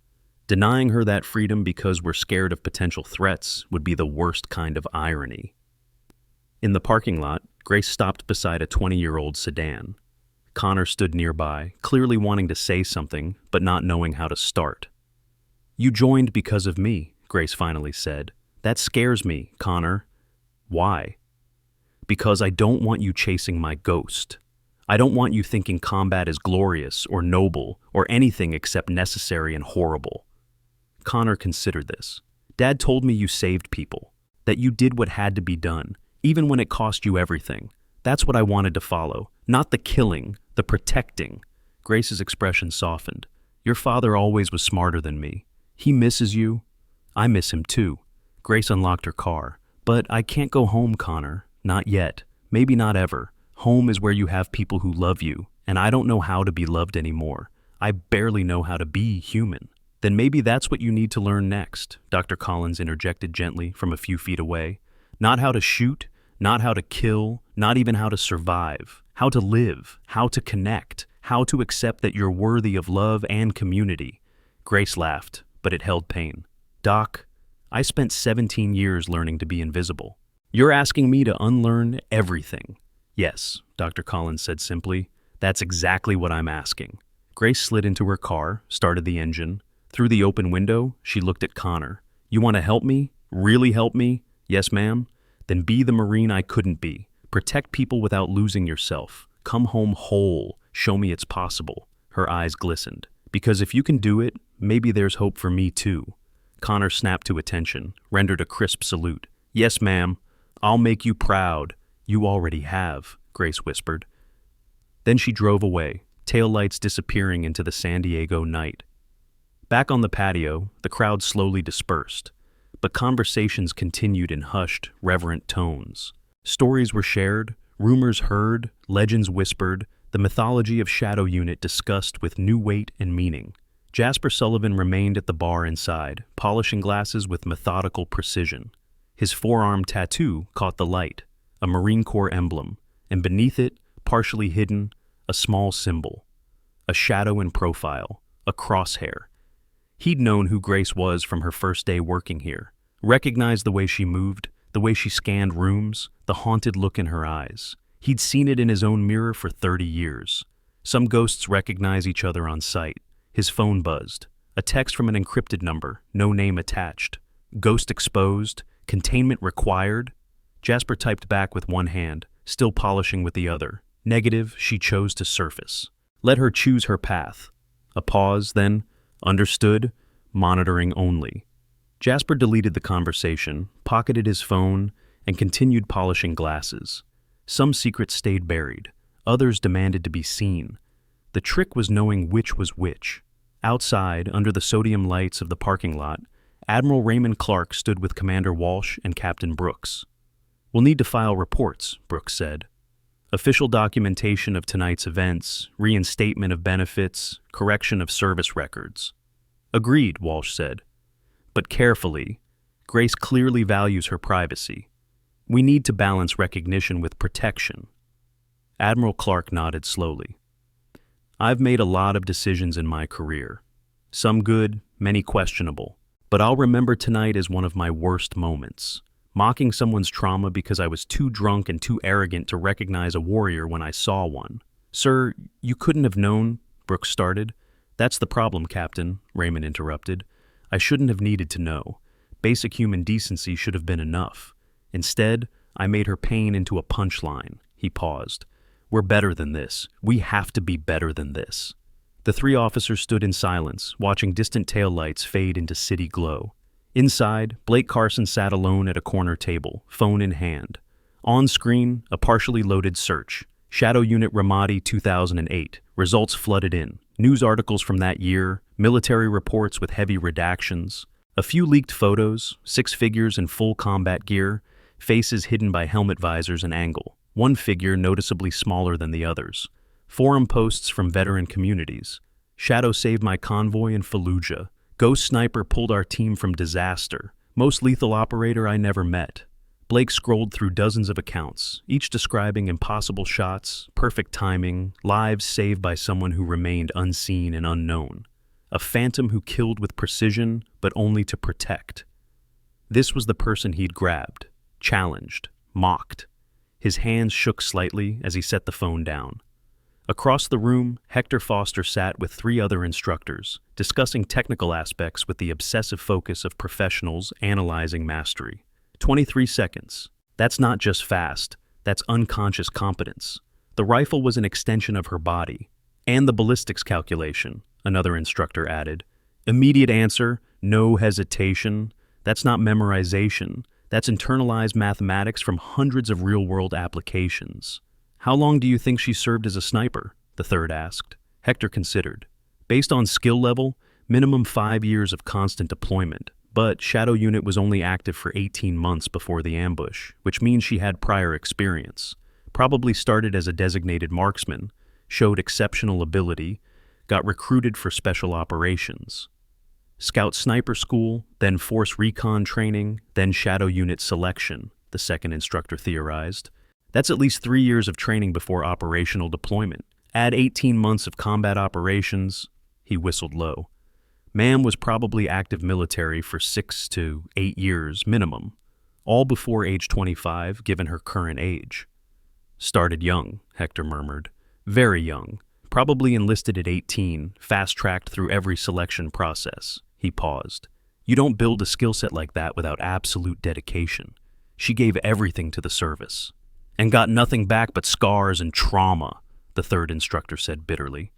Denying her that freedom because we're scared of potential threats would be the worst kind of irony. In the parking lot, Grace stopped beside a 20-year-old sedan. Connor stood nearby, clearly wanting to say something, but not knowing how to start. You joined because of me, Grace finally said. That scares me, Connor. Why? Because I don't want you chasing my ghost. I don't want you thinking combat is glorious or noble or anything except necessary and horrible. Connor considered this. Dad told me you saved people, that you did what had to be done, even when it cost you everything. That's what I wanted to follow, not the killing, the protecting. Grace's expression softened. Your father always was smarter than me. He misses you. I miss him too. Grace unlocked her car. But I can't go home, Connor. Not yet. Maybe not ever. Home is where you have people who love you, and I don't know how to be loved anymore. I barely know how to be human. Then maybe that's what you need to learn next, Dr. Collins interjected gently from a few feet away. Not how to shoot, not how to kill, not even how to survive. How to live, how to connect, how to accept that you're worthy of love and community. Grace laughed, but it held pain. Doc, I spent 17 years learning to be invisible. You're asking me to unlearn everything. Yes, Dr. Collins said simply. That's exactly what I'm asking. Grace slid into her car, started the engine. Through the open window, she looked at Connor. You want to help me? Really help me? Yes, ma'am? Then be the Marine I couldn't be. Protect people without losing yourself. Come home whole. Show me it's possible. Her eyes glistened. Because if you can do it, maybe there's hope for me too. Connor snapped to attention, rendered a crisp salute. Yes, ma'am. I'll make you proud. You already have, Grace whispered. Then she drove away, taillights disappearing into the San Diego night. Back on the patio, the crowd slowly dispersed. but conversations continued in hushed, reverent tones. Stories were shared, rumors heard, legends whispered, the mythology of Shadow Unit discussed with new weight and meaning. Jasper Sullivan remained at the bar inside, polishing glasses with methodical precision. His forearm tattoo caught the light, a Marine Corps emblem, and beneath it, partially hidden, a small symbol. A shadow in profile, a crosshair. He'd known who Grace was from her first day working here, recognized the way she moved, the way she scanned rooms, the haunted look in her eyes. He'd seen it in his own mirror for 30 years. Some ghosts recognize each other on sight. His phone buzzed. A text from an encrypted number, no name attached. Ghost exposed, containment required. Jasper typed back with one hand, still polishing with the other. Negative, she chose to surface. Let her choose her path. A pause, then, understood, monitoring only. Jasper deleted the conversation, pocketed his phone, and continued polishing glasses. Some secrets stayed buried. Others demanded to be seen. The trick was knowing which was which. Outside, under the sodium lights of the parking lot, Admiral Raymond Clark stood with Commander Walsh and Captain Brooks. "We'll need to file reports," Brooks said. "Official documentation of tonight's events, reinstatement of benefits, correction of service records." "Agreed," Walsh said. "But carefully. Grace clearly values her privacy. We need to balance recognition with protection." Admiral Clark nodded slowly. "I've made a lot of decisions in my career. Some good, many questionable. But I'll remember tonight as one of my worst moments. Mocking someone's trauma because I was too drunk and too arrogant to recognize a warrior when I saw one." "Sir, you couldn't have known," Brooks started. "That's the problem, Captain," Raymond interrupted. "I shouldn't have needed to know. Basic human decency should have been enough. Instead, I made her pain into a punchline." He paused. "We're better than this. We have to be better than this." The three officers stood in silence, watching distant taillights fade into city glow. Inside, Blake Carson sat alone at a corner table, phone in hand. On screen, a partially loaded search. Shadow Unit Ramadi 2008. Results flooded in. News articles from that year, military reports with heavy redactions. A few leaked photos, 6 figures in full combat gear, faces hidden by helmet visors and angle. One figure noticeably smaller than the others. Forum posts from veteran communities. "Shadow saved my convoy in Fallujah." "Ghost sniper pulled our team from disaster." "Most lethal operator I never met." Blake scrolled through dozens of accounts, each describing impossible shots, perfect timing, lives saved by someone who remained unseen and unknown. A phantom who killed with precision, but only to protect. This was the person he'd grabbed, challenged, mocked. His hands shook slightly as he set the phone down. Across the room, Hector Foster sat with 3 other instructors, discussing technical aspects with the obsessive focus of professionals analyzing mastery. 23 seconds. That's not just fast, that's unconscious competence. The rifle was an extension of her body. "And the ballistics calculation," another instructor added. "Immediate answer, no hesitation. That's not memorization. That's internalized mathematics from hundreds of real-world applications." "How long do you think she served as a sniper?" the third asked. Hector considered. "Based on skill level, minimum 5 years of constant deployment. But Shadow Unit was only active for 18 months before the ambush, which means she had prior experience. Probably started as a designated marksman, showed exceptional ability, got recruited for special operations. Scout sniper school, then force recon training, then Shadow Unit selection," the second instructor theorized. "That's at least 3 years of training before operational deployment. Add 18 months of combat operations." He whistled low. "Ma'am was probably active military for 6 to 8 years minimum, all before age 25 given her current age." "Started young," Hector murmured. "Very young. Probably enlisted at 18, fast-tracked through every selection process." He paused. "You don't build a skill set like that without absolute dedication. She gave everything to the service." "And got nothing back but scars and trauma," the third instructor said bitterly.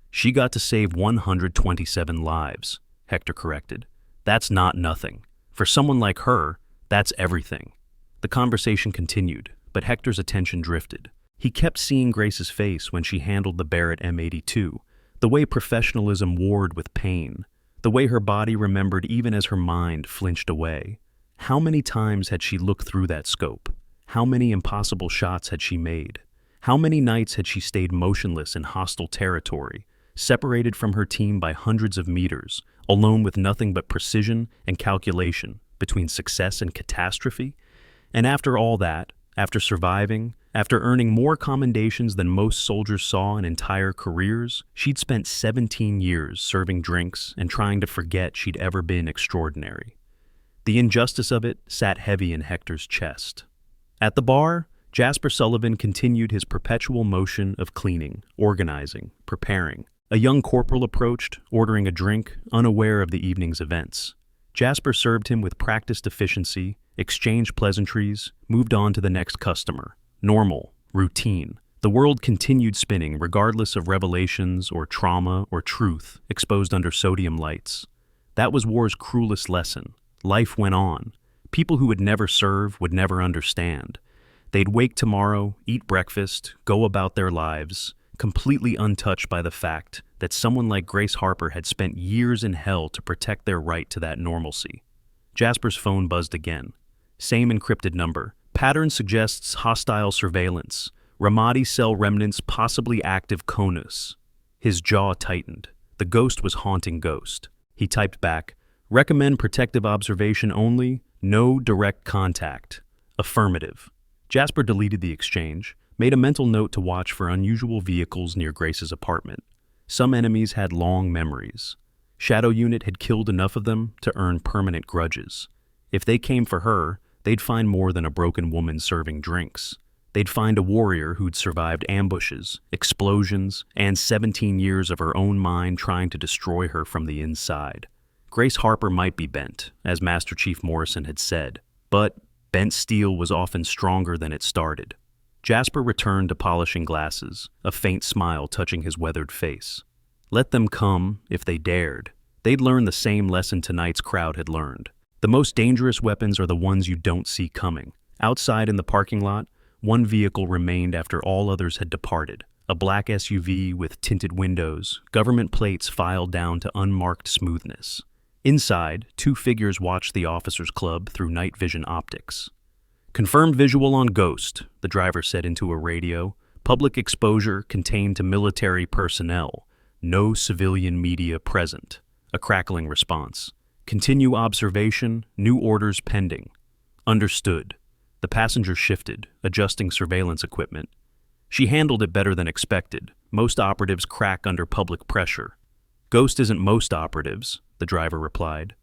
"She got to save 127 lives," Hector corrected. "That's not nothing. For someone like her, that's everything." The conversation continued, but Hector's attention drifted. He kept seeing Grace's face when she handled the Barrett M82, the way professionalism warred with pain, the way her body remembered even as her mind flinched away. How many times had she looked through that scope? How many impossible shots had she made? How many nights had she stayed motionless in hostile territory, separated from her team by hundreds of meters, alone with nothing but precision and calculation between success and catastrophe? And after all that, after surviving, after earning more commendations than most soldiers saw in entire careers, she'd spent 17 years serving drinks and trying to forget she'd ever been extraordinary. The injustice of it sat heavy in Hector's chest. At the bar, Jasper Sullivan continued his perpetual motion of cleaning, organizing, preparing. A young corporal approached, ordering a drink, unaware of the evening's events. Jasper served him with practiced efficiency, exchanged pleasantries, moved on to the next customer. Normal, routine. The world continued spinning regardless of revelations or trauma or truth exposed under sodium lights. That was war's cruelest lesson. Life went on. People who would never serve would never understand. They'd wake tomorrow, eat breakfast, go about their lives, completely untouched by the fact that someone like Grace Harper had spent years in hell to protect their right to that normalcy. Jasper's phone buzzed again. Same encrypted number. Pattern suggests hostile surveillance. Ramadi cell remnants possibly active conus. His jaw tightened. The ghost was haunting Ghost. He typed back, "Recommend protective observation only, no direct contact. Affirmative." Jasper deleted the exchange, made a mental note to watch for unusual vehicles near Grace's apartment. Some enemies had long memories. Shadow Unit had killed enough of them to earn permanent grudges. If they came for her, they'd find more than a broken woman serving drinks. They'd find a warrior who'd survived ambushes, explosions, and 17 years of her own mind trying to destroy her from the inside. Grace Harper might be bent, as Master Chief Morrison had said, but bent steel was often stronger than it started. Jasper returned to polishing glasses, a faint smile touching his weathered face. Let them come, if they dared. They'd learn the same lesson tonight's crowd had learned. The most dangerous weapons are the ones you don't see coming. Outside in the parking lot, one vehicle remained after all others had departed. A black SUV with tinted windows, government plates filed down to unmarked smoothness. Inside, two figures watched the officers' club through night vision optics. "Confirmed visual on Ghost," the driver said into a radio. "Public exposure contained to military personnel. No civilian media present." A crackling response. "Continue observation. New orders pending." "Understood." The passenger shifted, adjusting surveillance equipment. She handled it better than expected. Most operatives crack under public pressure. "Ghost isn't most operatives," the driver replied.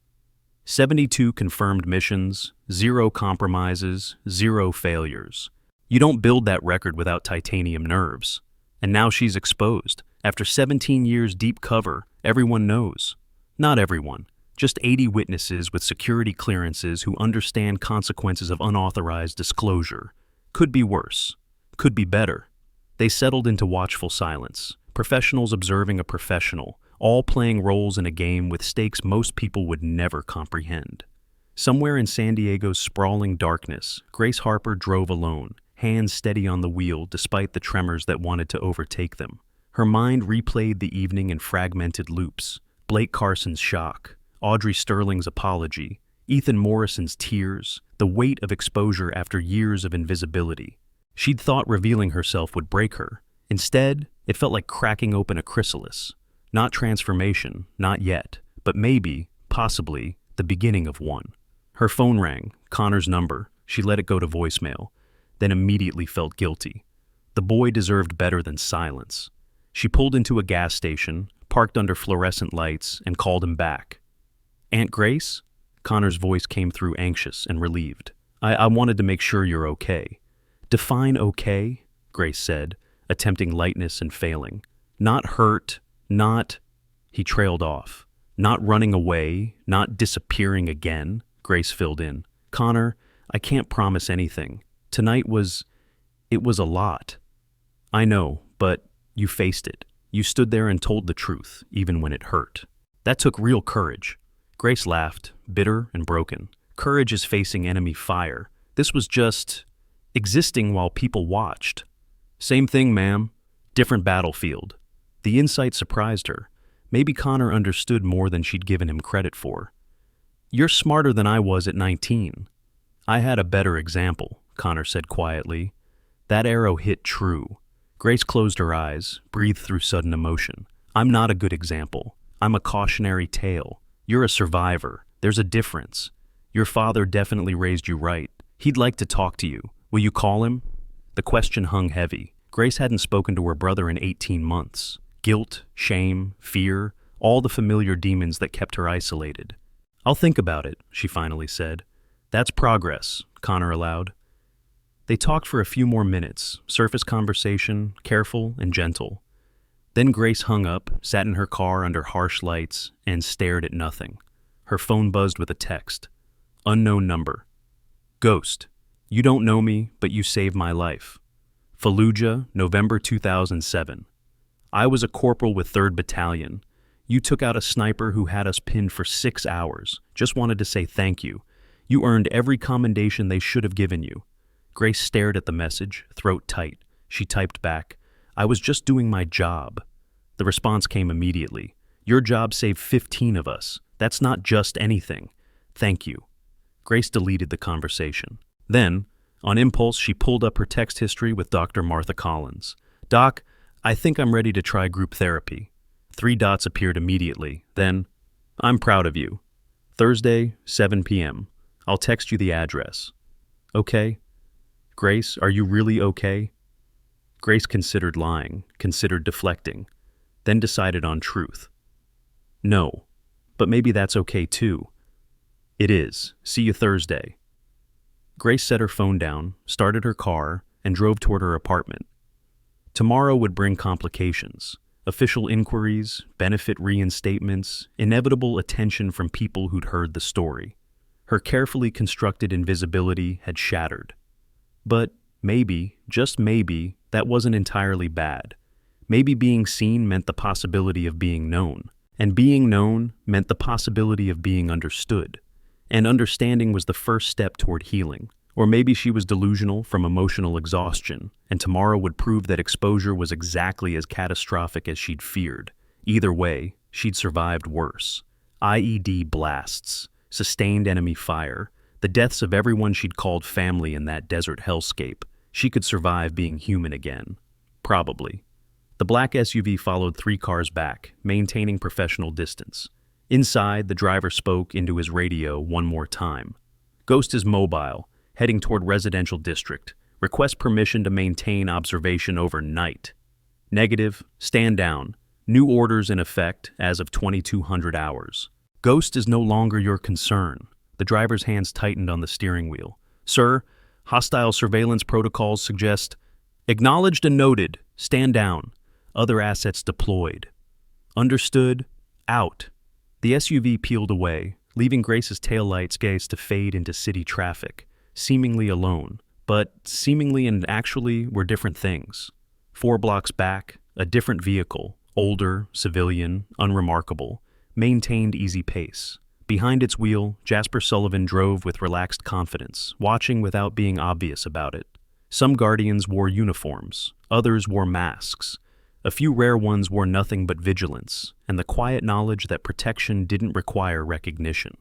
72 confirmed missions, 0 compromises, 0 failures. You don't build that record without titanium nerves. And now she's exposed. After 17 years deep cover, everyone knows. Not everyone. Just 80 witnesses with security clearances who understand consequences of unauthorized disclosure. Could be worse. Could be better. They settled into watchful silence, professionals observing a professional, all playing roles in a game with stakes most people would never comprehend. Somewhere in San Diego's sprawling darkness, Grace Harper drove alone, hands steady on the wheel despite the tremors that wanted to overtake them. Her mind replayed the evening in fragmented loops. Blake Carson's shock, Audrey Sterling's apology, Ethan Morrison's tears, the weight of exposure after years of invisibility. She'd thought revealing herself would break her. Instead, it felt like cracking open a chrysalis. Not transformation, not yet, but maybe, possibly, the beginning of one. Her phone rang, Connor's number. She let it go to voicemail, then immediately felt guilty. The boy deserved better than silence. She pulled into a gas station, parked under fluorescent lights, and called him back. "Aunt Grace?" Connor's voice came through anxious and relieved. I wanted to make sure you're okay." "Define okay," Grace said, attempting lightness and failing. "Not hurt, not..." He trailed off. "Not running away, not disappearing again," Grace filled in. "Connor, I can't promise anything. Tonight it was a lot. I know, but you faced it. You stood there and told the truth, even when it hurt. That took real courage." Grace laughed, bitter and broken. Courage is facing enemy fire. This was just existing while people watched. "Same thing, ma'am. Different battlefield." The insight surprised her. Maybe Connor understood more than she'd given him credit for. You're smarter than I was at 19. I had a better example, Connor said quietly. That arrow hit true. Grace closed her eyes, breathed through sudden emotion. I'm not a good example. I'm a cautionary tale. You're a survivor. There's a difference. Your father definitely raised you right. He'd like to talk to you. Will you call him? The question hung heavy. Grace hadn't spoken to her brother in 18 months. Guilt, shame, fear, all the familiar demons that kept her isolated. I'll think about it, she finally said. That's progress, Connor allowed. They talked for a few more minutes, surface conversation, careful and gentle. Then Grace hung up, sat in her car under harsh lights, and stared at nothing. Her phone buzzed with a text. Unknown number. Ghost. You don't know me, but you saved my life. Fallujah, November 2007. I was a corporal with 3rd Battalion. You took out a sniper who had us pinned for 6 hours. Just wanted to say thank you. You earned every commendation they should have given you. Grace stared at the message, throat tight. She typed back, I was just doing my job. The response came immediately. Your job saved 15 of us. That's not just anything. Thank you. Grace deleted the conversation. Then, on impulse, she pulled up her text history with Dr. Martha Collins. Doc, I think I'm ready to try group therapy. 3 dots appeared immediately. Then, I'm proud of you. Thursday, 7 p.m. I'll text you the address. Okay? Grace, are you really okay? Grace considered lying, considered deflecting, then decided on truth. No, but maybe that's okay too. It is. See you Thursday. Grace set her phone down, started her car, and drove toward her apartment. Tomorrow would bring complications. Official inquiries, benefit reinstatements, inevitable attention from people who'd heard the story. Her carefully constructed invisibility had shattered. But maybe, just maybe, that wasn't entirely bad. Maybe being seen meant the possibility of being known, and being known meant the possibility of being understood. And understanding was the first step toward healing. Or maybe she was delusional from emotional exhaustion, and tomorrow would prove that exposure was exactly as catastrophic as she'd feared. Either way, she'd survived worse. IED blasts, sustained enemy fire, the deaths of everyone she'd called family in that desert hellscape. She could survive being human again. Probably. The black SUV followed 3 cars back, maintaining professional distance. Inside, the driver spoke into his radio one more time. Ghost is mobile, heading toward residential district. Request permission to maintain observation overnight. Negative. Stand down. New orders in effect as of 2200 hours. Ghost is no longer your concern. The driver's hands tightened on the steering wheel. Sir, hostile surveillance protocols suggest... Acknowledged and noted. Stand down. Other assets deployed. Understood. Out. The SUV peeled away, leaving Grace's taillights gazed to fade into city traffic, seemingly alone, but seemingly and actually were different things. 4 blocks back, a different vehicle, older, civilian, unremarkable, maintained easy pace. Behind its wheel, Jasper Sullivan drove with relaxed confidence, watching without being obvious about it. Some guardians wore uniforms, others wore masks. A few rare ones wore nothing but vigilance, and the quiet knowledge that protection didn't require recognition.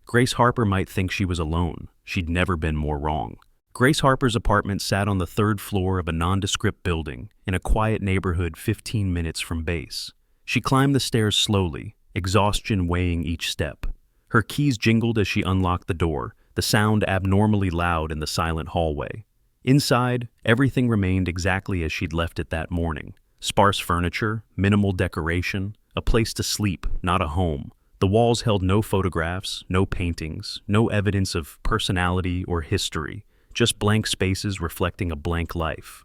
Grace Harper might think she was alone. She'd never been more wrong. Grace Harper's apartment sat on the 3rd floor of a nondescript building in a quiet neighborhood 15 minutes from base. She climbed the stairs slowly, exhaustion weighing each step. Her keys jingled as she unlocked the door, the sound abnormally loud in the silent hallway. Inside, everything remained exactly as she'd left it that morning. Sparse furniture, minimal decoration, a place to sleep, not a home. The walls held no photographs, no paintings, no evidence of personality or history, just blank spaces reflecting a blank life.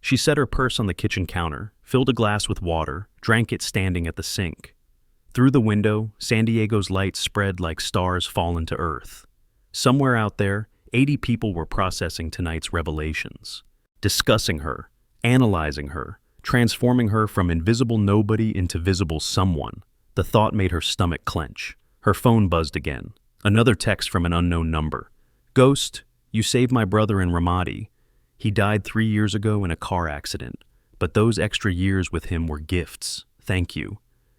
She set her purse on the kitchen counter, filled a glass with water, drank it standing at the sink. Through the window, San Diego's lights spread like stars fallen to earth. Somewhere out there, 80 people were processing tonight's revelations, discussing her, analyzing her, transforming her from invisible nobody into visible someone. The thought made her stomach clench. Her phone buzzed again. Another text from an unknown number. Ghost, you saved my brother in Ramadi. He died 3 years ago in a car accident, but those extra years with him were gifts. Thank you.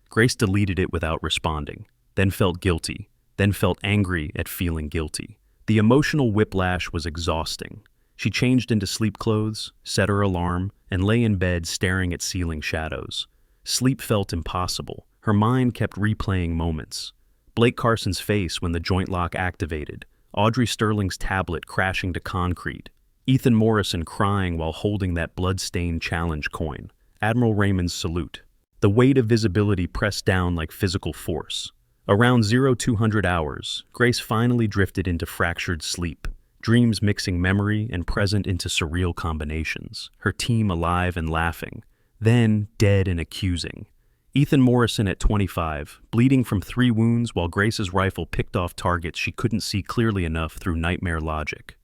Grace deleted it without responding, then felt guilty. then felt angry at feeling guilty. The emotional whiplash was exhausting. She changed into sleep clothes, set her alarm, and lay in bed staring at ceiling shadows. Sleep felt impossible. Her mind kept replaying moments. Blake Carson's face when the joint lock activated, Audrey Sterling's tablet crashing to concrete, Ethan Morrison crying while holding that blood-stained challenge coin, Admiral Raymond's salute. The weight of visibility pressed down like physical force. Around 0200 hours, Grace finally drifted into fractured sleep, dreams mixing memory and present into surreal combinations, her team alive and laughing, then dead and accusing. Ethan Morrison at 25, bleeding from 3 wounds while Grace's rifle picked off targets she couldn't see clearly enough through nightmare logic.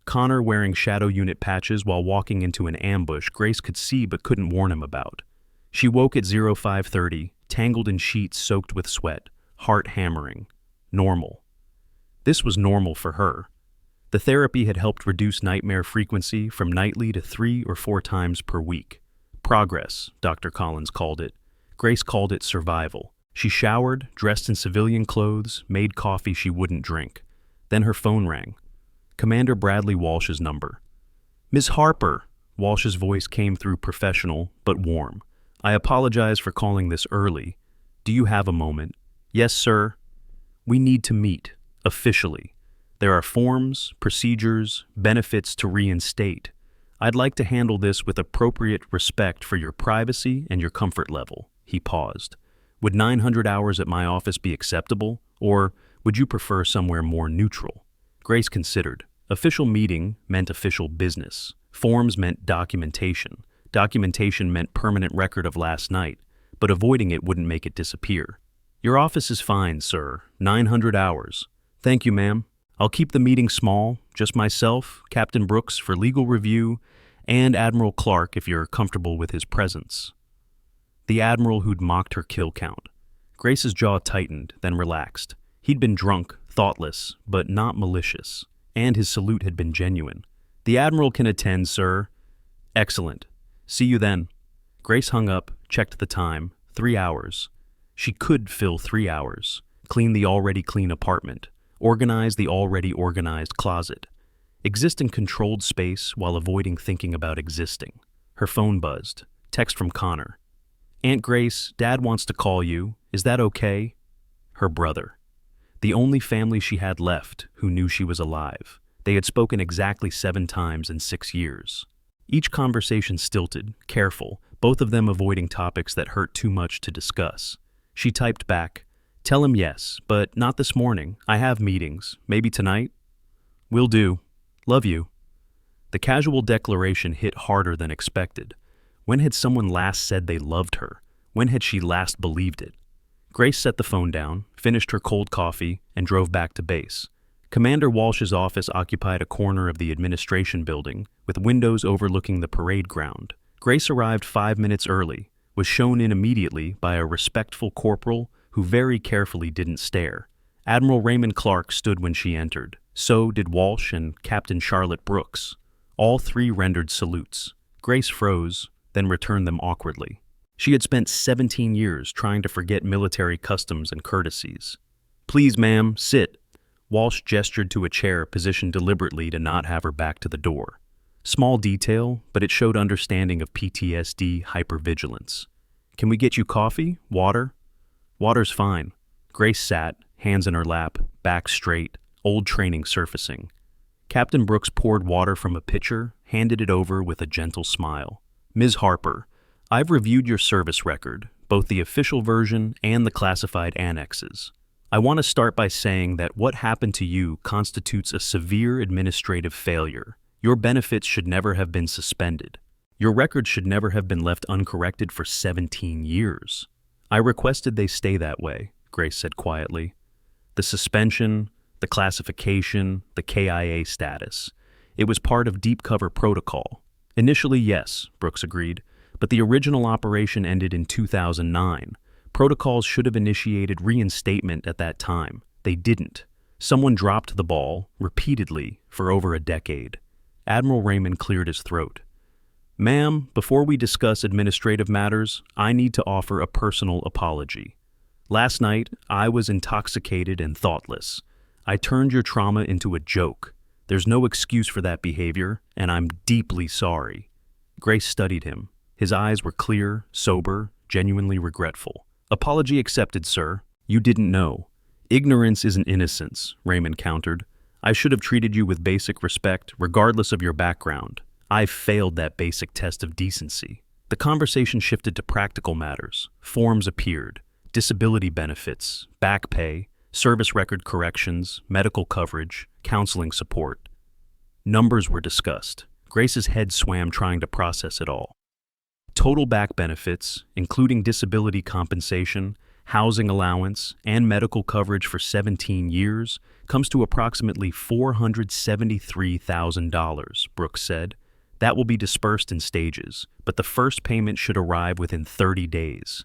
Connor wearing shadow unit patches while walking into an ambush Grace could see but couldn't warn him about. She woke at 0530, tangled in sheets soaked with sweat, heart hammering. Normal. This was normal for her. The therapy had helped reduce nightmare frequency from nightly to 3 or 4 times per week. Progress, Dr. Collins called it. Grace called it survival. She showered, dressed in civilian clothes, made coffee she wouldn't drink. Then her phone rang. Commander Bradley Walsh's number. "Miss Harper," Walsh's voice came through professional but warm. "I apologize for calling this early. Do you have a moment?" "Yes, sir." "We need to meet, officially. There are forms, procedures, benefits to reinstate. I'd like to handle this with appropriate respect for your privacy and your comfort level." He paused. "Would 900 hours at my office be acceptable, or would you prefer somewhere more neutral?" Grace considered. Official meeting meant official business. Forms meant documentation. Documentation meant permanent record of last night, but avoiding it wouldn't make it disappear. "Your office is fine, sir. 900 hours. Thank you, ma'am. I'll keep the meeting small, just myself, Captain Brooks for legal review, and Admiral Clark if you're comfortable with his presence." The Admiral who'd mocked her kill count. Grace's jaw tightened, then relaxed. He'd been drunk, thoughtless, but not malicious, and his salute had been genuine. "The Admiral can attend, sir." "Excellent. See you then." Grace hung up, checked the time. 3 hours. She could fill 3 hours, clean the already clean apartment, organize the already organized closet, exist in controlled space while avoiding thinking about existing. Her phone buzzed. Text from Connor. "Aunt Grace, Dad wants to call you. Is that okay?" Her brother. The only family she had left who knew she was alive. They had spoken exactly 7 times in 6 years. Each conversation stilted, careful, both of them avoiding topics that hurt too much to discuss. She typed back, "Tell him yes, but not this morning. I have meetings. Maybe tonight?" "Will do. Love you." The casual declaration hit harder than expected. When had someone last said they loved her? When had she last believed it? Grace set the phone down, finished her cold coffee, and drove back to base. Commander Walsh's office occupied a corner of the administration building, with windows overlooking the parade ground. Grace arrived 5 minutes early, was shown in immediately by a respectful corporal who very carefully didn't stare. Admiral Raymond Clark stood when she entered. So did Walsh and Captain Charlotte Brooks. All 3 rendered salutes. Grace froze, then returned them awkwardly. She had spent 17 years trying to forget military customs and courtesies. "Please, ma'am, sit." Walsh gestured to a chair positioned deliberately to not have her back to the door. Small detail, but it showed understanding of PTSD hypervigilance. "Can we get you coffee? Water?" "Water's fine." Grace sat, hands in her lap, back straight, old training surfacing. Captain Brooks poured water from a pitcher, handed it over with a gentle smile. "Ms. Harper, I've reviewed your service record, both the official version and the classified annexes. I want to start by saying that what happened to you constitutes a severe administrative failure. Your benefits should never have been suspended. Your record should never have been left uncorrected for 17 years. I requested they stay that way," Grace said quietly. "The suspension, the classification, the KIA status. It was part of deep cover protocol." "Initially, yes," Brooks agreed, "but the original operation ended in 2009. Protocols should have initiated reinstatement at that time. They didn't. Someone dropped the ball, repeatedly, for over a decade." Admiral Raymond cleared his throat. "Ma'am, before we discuss administrative matters, I need to offer a personal apology." Last night, I was intoxicated and thoughtless. I turned your trauma into a joke. There's no excuse for that behavior, and I'm deeply sorry." Grace studied him. His eyes were clear, sober, genuinely regretful. "Apology accepted, sir. You didn't know." "Ignorance isn't innocence," Raymond countered. "I should have treated you with basic respect, regardless of your background. I've failed that basic test of decency." The conversation shifted to practical matters. Forms appeared: disability benefits, back pay, service record corrections, medical coverage, counseling support. Numbers were discussed. Grace's head swam trying to process it all. Total back benefits, including disability compensation, housing allowance, and medical coverage for 17 years, comes to approximately $473,000, Brooks said. That will be dispersed in stages, but the first payment should arrive within 30 days.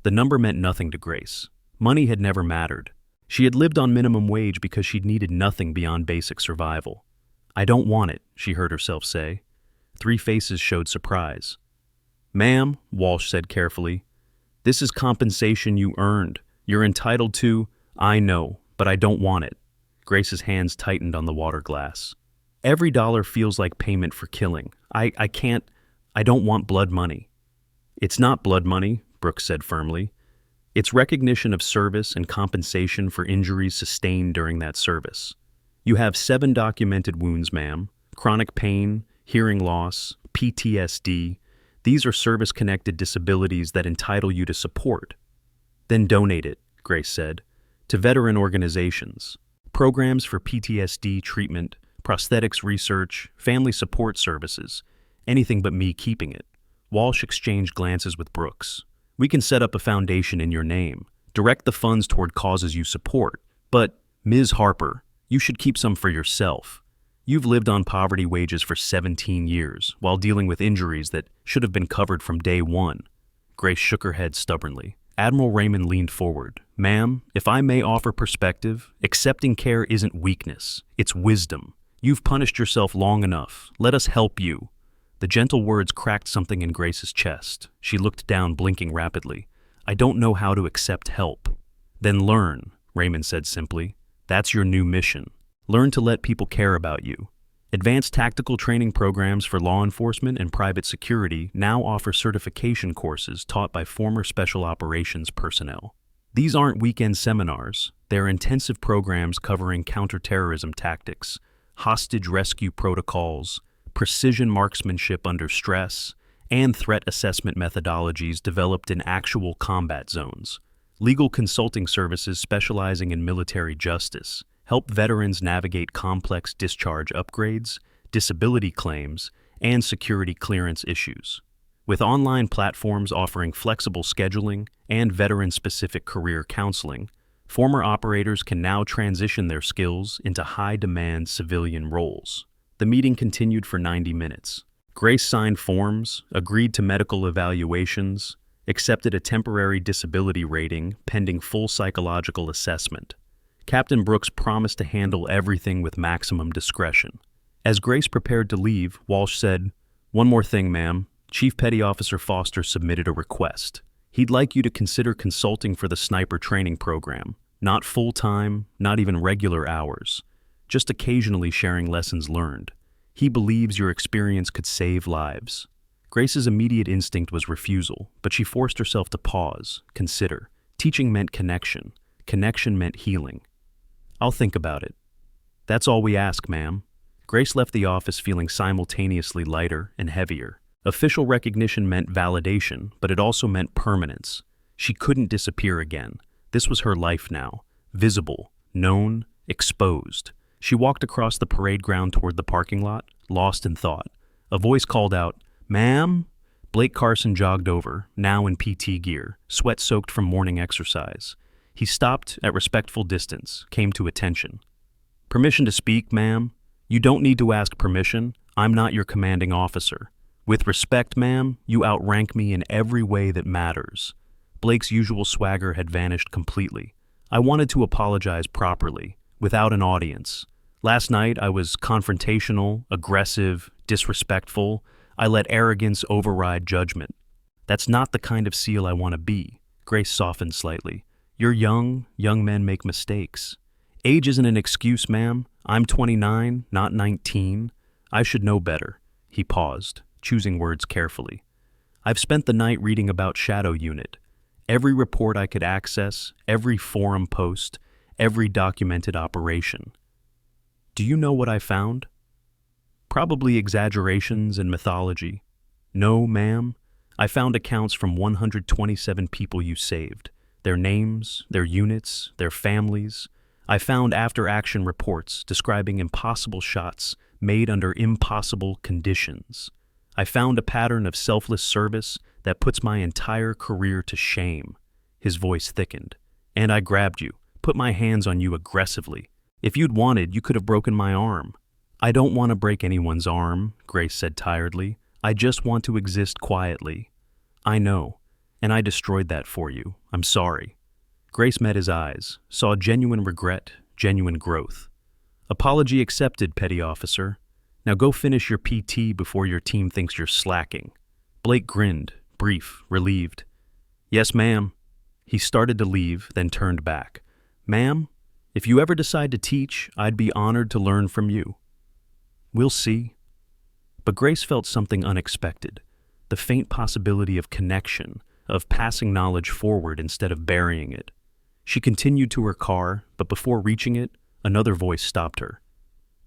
The number meant nothing to Grace. Money had never mattered. She had lived on minimum wage because she'd needed nothing beyond basic survival. "I don't want it," she heard herself say. Three faces showed surprise. "Ma'am," Walsh said carefully, "this is compensation you earned. You're entitled to—" "I know, but I don't want it." Grace's hands tightened on the water glass. "Every dollar feels like payment for killing. I don't want blood money." "It's not blood money," Brooks said firmly. "It's recognition of service and compensation for injuries sustained during that service. You have 7 documented wounds, ma'am. Chronic pain, hearing loss, PTSD. These are service-connected disabilities that entitle you to support." "Then donate it," Grace said, "to veteran organizations. Programs for PTSD treatment, prosthetics research, family support services. Anything but me keeping it." Walsh exchanged glances with Brooks. "We can set up a foundation in your name, direct the funds toward causes you support. But, Ms. Harper, you should keep some for yourself. You've lived on poverty wages for 17 years while dealing with injuries that should have been covered from day one." Grace shook her head stubbornly. Admiral Raymond leaned forward. "Ma'am, if I may offer perspective, accepting care isn't weakness, it's wisdom. You've punished yourself long enough. Let us help you." The gentle words cracked something in Grace's chest. She looked down, blinking rapidly. "I don't know how to accept help." "Then learn," Raymond said simply. "That's your new mission. Learn to let people care about you." Advanced tactical training programs for law enforcement and private security now offer certification courses taught by former special operations personnel. These aren't weekend seminars. They're intensive programs covering counterterrorism tactics, hostage rescue protocols, precision marksmanship under stress, and threat assessment methodologies developed in actual combat zones. Legal consulting services specializing in military justice help veterans navigate complex discharge upgrades, disability claims, and security clearance issues. With online platforms offering flexible scheduling and veteran-specific career counseling, former operators can now transition their skills into high-demand civilian roles. The meeting continued for 90 minutes. Grace signed forms, agreed to medical evaluations, accepted a temporary disability rating pending full psychological assessment. Captain Brooks promised to handle everything with maximum discretion. As Grace prepared to leave, Walsh said, "One more thing, ma'am. Chief Petty Officer Foster submitted a request. He'd like you to consider consulting for the sniper training program. Not full-time, not even regular hours. Just occasionally sharing lessons learned. He believes your experience could save lives." Grace's immediate instinct was refusal, but she forced herself to pause, consider. Teaching meant connection. Connection meant healing. "I'll think about it." "That's all we ask, ma'am." Grace left the office feeling simultaneously lighter and heavier. Official recognition meant validation, but it also meant permanence. She couldn't disappear again. This was her life now. Visible, known, exposed. She walked across the parade ground toward the parking lot, lost in thought. A voice called out, "Ma'am?" Blake Carson jogged over, now in PT gear, sweat-soaked from morning exercise. He stopped at respectful distance, came to attention. "Permission to speak, ma'am?" "You don't need to ask permission. I'm not your commanding officer. With respect, ma'am, you outrank me in every way that matters." Blake's usual swagger had vanished completely. "I wanted to apologize properly, without an audience. Last night I was confrontational, aggressive, disrespectful. I let arrogance override judgment. That's not the kind of SEAL I want to be." Grace softened slightly. You're young. Young men make mistakes. Age isn't an excuse, ma'am. I'm 29, not 19. I should know better. He paused, choosing words carefully. I've spent the night reading about Shadow Unit. Every report I could access, every forum post, every documented operation. Do you know what I found? Probably exaggerations and mythology. No, ma'am. I found accounts from 127 people you saved. Their names, their units, their families. I found after-action reports describing impossible shots made under impossible conditions. I found a pattern of selfless service that puts my entire career to shame. His voice thickened. And I grabbed you, put my hands on you aggressively. If you'd wanted, you could have broken my arm. I don't want to break anyone's arm, Grace said tiredly. I just want to exist quietly. I know, and I destroyed that for you. I'm sorry. Grace met his eyes, saw genuine regret, genuine growth. Apology accepted, petty officer. Now go finish your PT before your team thinks you're slacking. Blake grinned, brief, relieved. Yes, ma'am. He started to leave, then turned back. Ma'am, if you ever decide to teach, I'd be honored to learn from you. We'll see. But Grace felt something unexpected, the faint possibility of connection, of passing knowledge forward instead of burying it. She continued to her car, but before reaching it, another voice stopped her.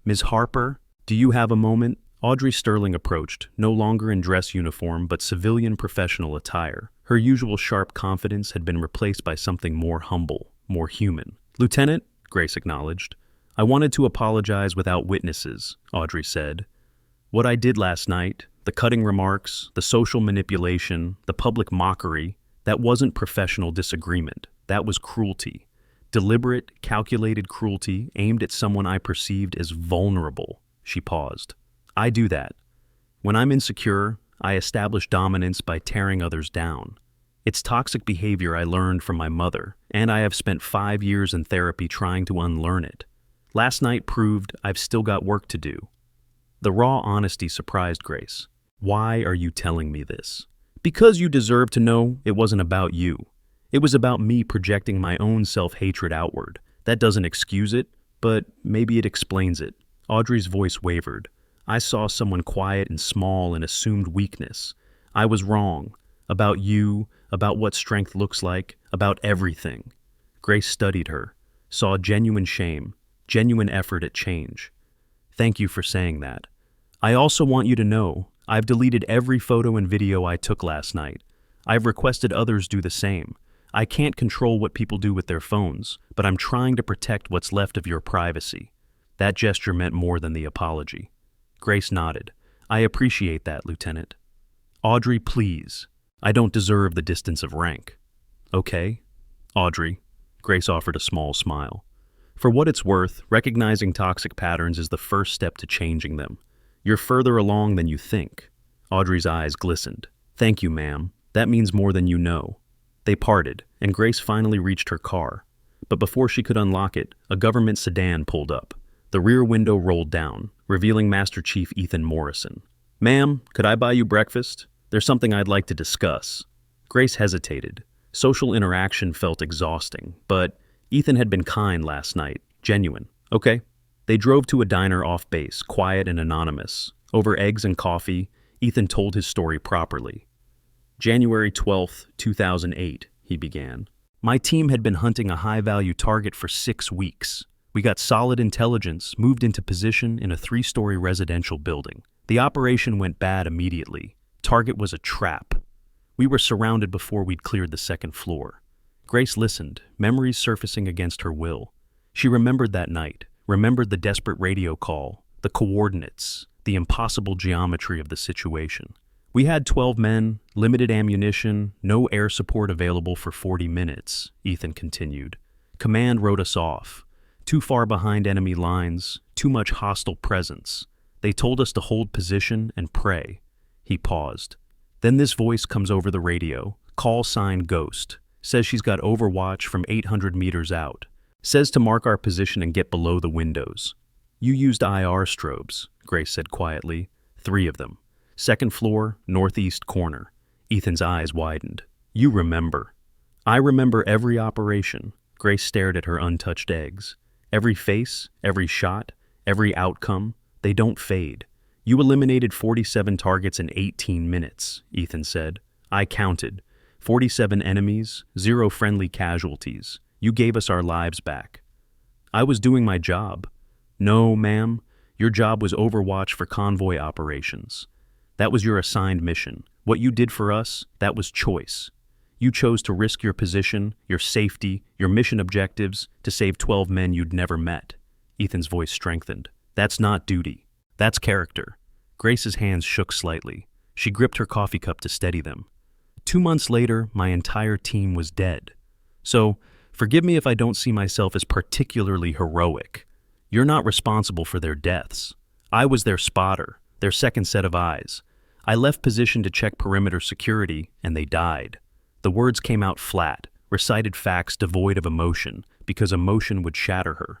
Ms. Harper, do you have a moment? Audrey Sterling approached, no longer in dress uniform but civilian professional attire. Her usual sharp confidence had been replaced by something more humble, more human. Lieutenant, Grace acknowledged. I wanted to apologize without witnesses, Audrey said. What I did last night, the cutting remarks, the social manipulation, the public mockery, that wasn't professional disagreement. That was cruelty. Deliberate, calculated cruelty aimed at someone I perceived as vulnerable. She paused. I do that. When I'm insecure, I establish dominance by tearing others down. It's toxic behavior I learned from my mother, and I have spent 5 years in therapy trying to unlearn it. Last night proved I've still got work to do. The raw honesty surprised Grace. Why are you telling me this? Because you deserve to know it wasn't about you. It was about me projecting my own self-hatred outward. That doesn't excuse it, but maybe it explains it. Audrey's voice wavered. I saw someone quiet and small and assumed weakness. I was wrong. About you, about what strength looks like, about everything. Grace studied her, saw genuine shame, genuine effort at change. Thank you for saying that. I also want you to know, I've deleted every photo and video I took last night. I've requested others do the same. I can't control what people do with their phones, but I'm trying to protect what's left of your privacy. That gesture meant more than the apology. Grace nodded. I appreciate that, Lieutenant. Audrey, please. I don't deserve the distance of rank. Okay. Audrey. Grace offered a small smile. For what it's worth, recognizing toxic patterns is the first step to changing them. You're further along than you think. Audrey's eyes glistened. Thank you, ma'am. That means more than you know. They parted, and Grace finally reached her car. But before she could unlock it, a government sedan pulled up. The rear window rolled down, revealing Master Chief Ethan Morrison. Ma'am, could I buy you breakfast? There's something I'd like to discuss. Grace hesitated. Social interaction felt exhausting, but Ethan had been kind last night, genuine. Okay. They drove to a diner off base, quiet and anonymous. Over eggs and coffee, Ethan told his story properly. January 12th, 2008, he began. My team had been hunting a high-value target for 6 weeks. We got solid intelligence, moved into position in a 3-story residential building. The operation went bad immediately. Target was a trap. We were surrounded before we'd cleared the 2nd floor. Grace listened, memories surfacing against her will. She remembered that night, remembered the desperate radio call, the coordinates, the impossible geometry of the situation. We had 12 men, limited ammunition, no air support available for 40 minutes, Ethan continued. Command wrote us off. Too far behind enemy lines, too much hostile presence. They told us to hold position and pray. He paused. Then this voice comes over the radio, call sign Ghost, says she's got overwatch from 800 meters out, says to mark our position and get below the windows. You used IR strobes, Grace said quietly, 3 of them. 2nd floor, northeast corner. Ethan's eyes widened. You remember. I remember every operation. Grace stared at her untouched eggs. Every face, every shot, every outcome, they don't fade. You eliminated 47 targets in 18 minutes, Ethan said. I counted. 47 enemies, 0 friendly casualties. You gave us our lives back. I was doing my job. No, ma'am. Your job was overwatch for convoy operations. That was your assigned mission. What you did for us, that was choice. You chose to risk your position, your safety, your mission objectives to save 12 men you'd never met. Ethan's voice strengthened. That's not duty. That's character. Grace's hands shook slightly. She gripped her coffee cup to steady them. 2 months later, my entire team was dead. So, forgive me if I don't see myself as particularly heroic. You're not responsible for their deaths. I was their spotter, their second set of eyes. I left position to check perimeter security, and they died. The words came out flat, recited facts devoid of emotion, because emotion would shatter her.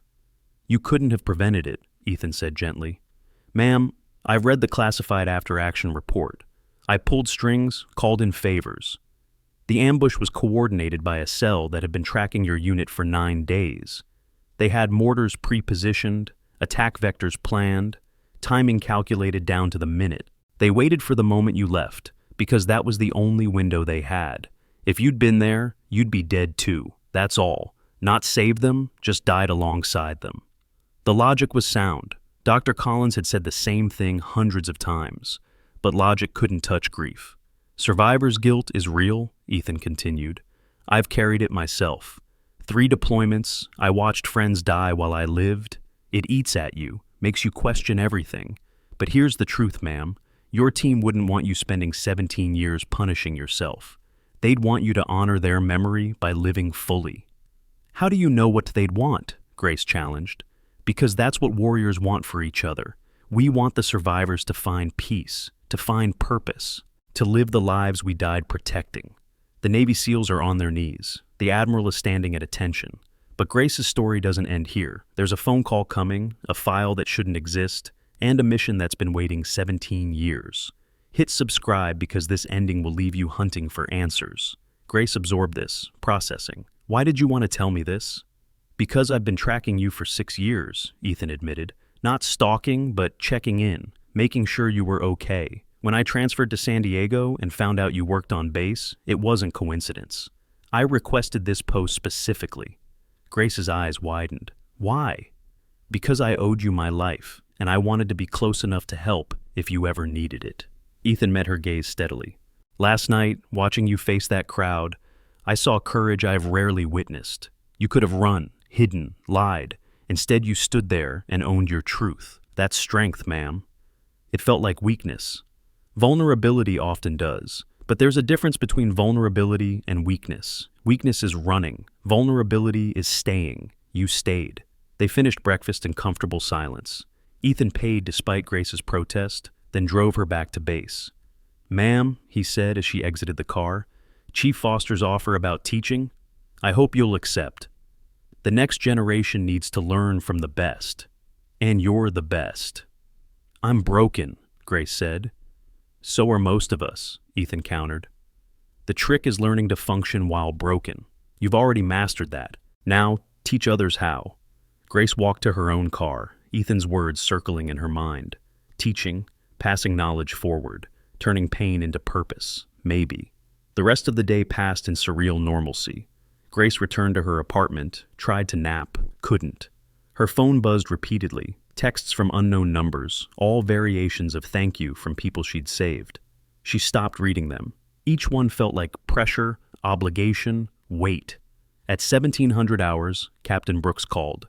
You couldn't have prevented it, Ethan said gently. Ma'am, I've read the classified after-action report. I pulled strings, called in favors. The ambush was coordinated by a cell that had been tracking your unit for 9 days. They had mortars pre-positioned, attack vectors planned, timing calculated down to the minute. They waited for the moment you left, because that was the only window they had. If you'd been there, you'd be dead too. That's all. Not saved them, just died alongside them. The logic was sound. Dr. Collins had said the same thing hundreds of times, but logic couldn't touch grief. Survivor's guilt is real, Ethan continued. I've carried it myself. 3 deployments, I watched friends die while I lived. It eats at you, makes you question everything. But here's the truth, ma'am. Your team wouldn't want you spending 17 years punishing yourself. They'd want you to honor their memory by living fully. How do you know what they'd want? Grace challenged. Because that's what warriors want for each other. We want the survivors to find peace, to find purpose, to live the lives we died protecting. The Navy SEALs are on their knees. The Admiral is standing at attention. But Grace's story doesn't end here. There's a phone call coming, a file that shouldn't exist, and a mission that's been waiting 17 years. Hit subscribe because this ending will leave you hunting for answers. Grace absorbed this, processing. Why did you want to tell me this? Because I've been tracking you for 6 years, Ethan admitted. Not stalking, but checking in, making sure you were okay. When I transferred to San Diego and found out you worked on base, it wasn't coincidence. I requested this post specifically. Grace's eyes widened. Why? Because I owed you my life, and I wanted to be close enough to help if you ever needed it. Ethan met her gaze steadily. Last night, watching you face that crowd, I saw courage I've rarely witnessed. You could have run, hidden, lied. Instead, you stood there and owned your truth. That's strength, ma'am. It felt like weakness. Vulnerability often does, but there's a difference between vulnerability and weakness. Weakness is running. Vulnerability is staying. You stayed. They finished breakfast in comfortable silence. Ethan paid despite Grace's protest, then drove her back to base. Ma'am, he said as she exited the car, Chief Foster's offer about teaching, I hope you'll accept. The next generation needs to learn from the best. And you're the best. I'm broken, Grace said. So are most of us, Ethan countered. The trick is learning to function while broken. You've already mastered that. Now, teach others how. Grace walked to her own car, Ethan's words circling in her mind. Teaching, passing knowledge forward, turning pain into purpose, maybe. The rest of the day passed in surreal normalcy. Grace returned to her apartment, tried to nap, couldn't. Her phone buzzed repeatedly, texts from unknown numbers, all variations of thank you from people she'd saved. She stopped reading them. Each one felt like pressure, obligation, weight. At 1700 hours, Captain Brooks called.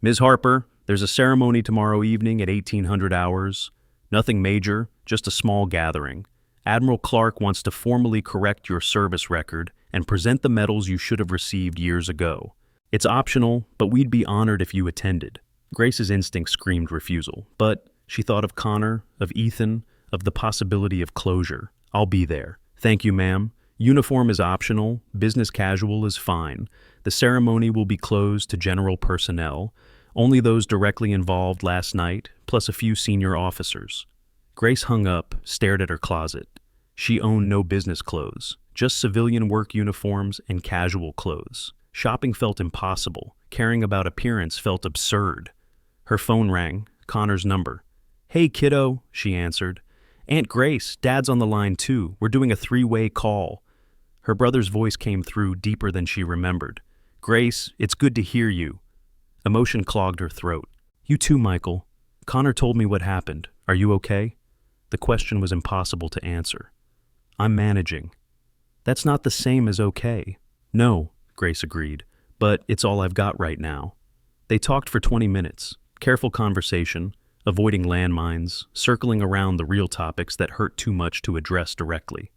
Ms. Harper, there's a ceremony tomorrow evening at 1800 hours. Nothing major, just a small gathering. Admiral Clark wants to formally correct your service record and present the medals you should have received years ago. It's optional, but we'd be honored if you attended. Grace's instinct screamed refusal, but she thought of Connor, of Ethan, of the possibility of closure. I'll be there. Thank you, ma'am. Uniform is optional, business casual is fine. The ceremony will be closed to general personnel, only those directly involved last night, plus a few senior officers. Grace hung up, stared at her closet. She owned no business clothes, just civilian work uniforms and casual clothes. Shopping felt impossible. Caring about appearance felt absurd. Her phone rang, Connor's number. "Hey, kiddo," she answered. "Aunt Grace, Dad's on the line too. We're doing a three-way call." Her brother's voice came through deeper than she remembered. "Grace, it's good to hear you." Emotion clogged her throat. "You too, Michael. Connor told me what happened. Are you okay?" The question was impossible to answer. "I'm managing." "That's not the same as okay." "No," Grace agreed, "but it's all I've got right now." They talked for 20 minutes. Careful conversation, avoiding landmines, circling around the real topics that hurt too much to address directly.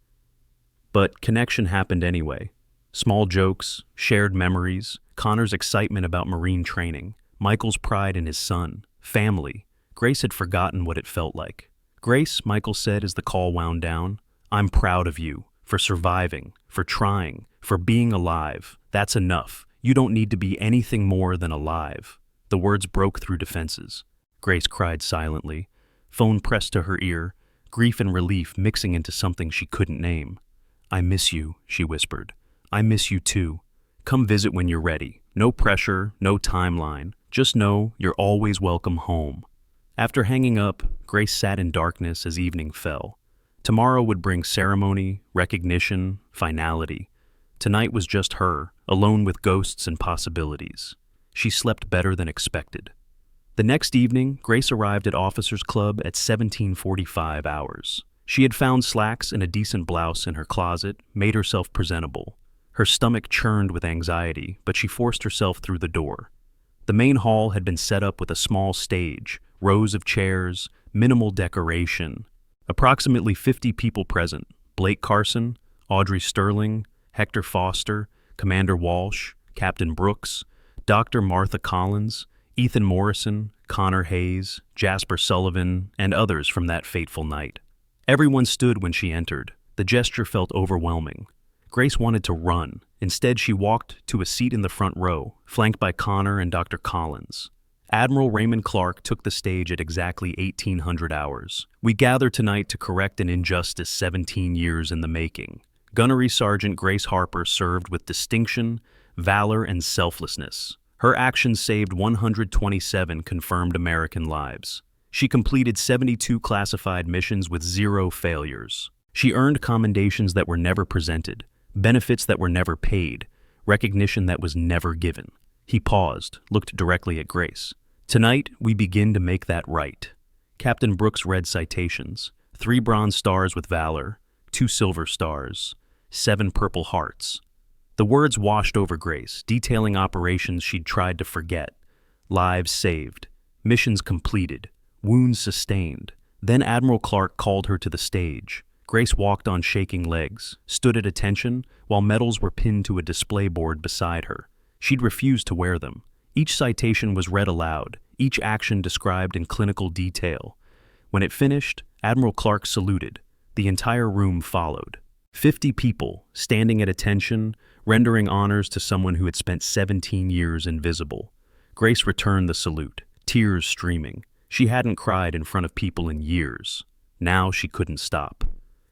But connection happened anyway. Small jokes, shared memories, Connor's excitement about Marine training, Michael's pride in his son, family. Grace had forgotten what it felt like. "Grace," Michael said as the call wound down, "I'm proud of you, for surviving, for trying, for being alive. That's enough. You don't need to be anything more than alive." The words broke through defenses. Grace cried silently. Phone pressed to her ear, grief and relief mixing into something she couldn't name. "I miss you," she whispered. "I miss you too. Come visit when you're ready. No pressure, no timeline. Just know you're always welcome home." After hanging up, Grace sat in darkness as evening fell. Tomorrow would bring ceremony, recognition, finality. Tonight was just her, alone with ghosts and possibilities. She slept better than expected. The next evening, Grace arrived at Officers Club at 17:45 hours. She had found slacks and a decent blouse in her closet, made herself presentable. Her stomach churned with anxiety, but she forced herself through the door. The main hall had been set up with a small stage, rows of chairs, minimal decoration. Approximately 50 people present: Blake Carson, Audrey Sterling, Hector Foster, Commander Walsh, Captain Brooks, Dr. Martha Collins, Ethan Morrison, Connor Hayes, Jasper Sullivan, and others from that fateful night. Everyone stood when she entered. The gesture felt overwhelming. Grace wanted to run. Instead, she walked to a seat in the front row, flanked by Connor and Dr. Collins. Admiral Raymond Clark took the stage at exactly 1800 hours. "We gather tonight to correct an injustice 17 years in the making." Gunnery Sergeant Grace Harper served with distinction, valor, and selflessness. Her actions saved 127 confirmed American lives. She completed 72 classified missions with 0 failures. She earned commendations that were never presented, benefits that were never paid, recognition that was never given. He paused, looked directly at Grace. "Tonight, we begin to make that right." Captain Brooks read citations: 3 bronze stars with valor, 2 silver stars, 7 purple hearts. The words washed over Grace, detailing operations she'd tried to forget. Lives saved, missions completed, wounds sustained. Then Admiral Clark called her to the stage. Grace walked on shaking legs, stood at attention, while medals were pinned to a display board beside her. She'd refused to wear them. Each citation was read aloud, each action described in clinical detail. When it finished, Admiral Clark saluted. The entire room followed. 50 people, standing at attention, rendering honors to someone who had spent 17 years invisible. Grace returned the salute, tears streaming. She hadn't cried in front of people in years. Now she couldn't stop.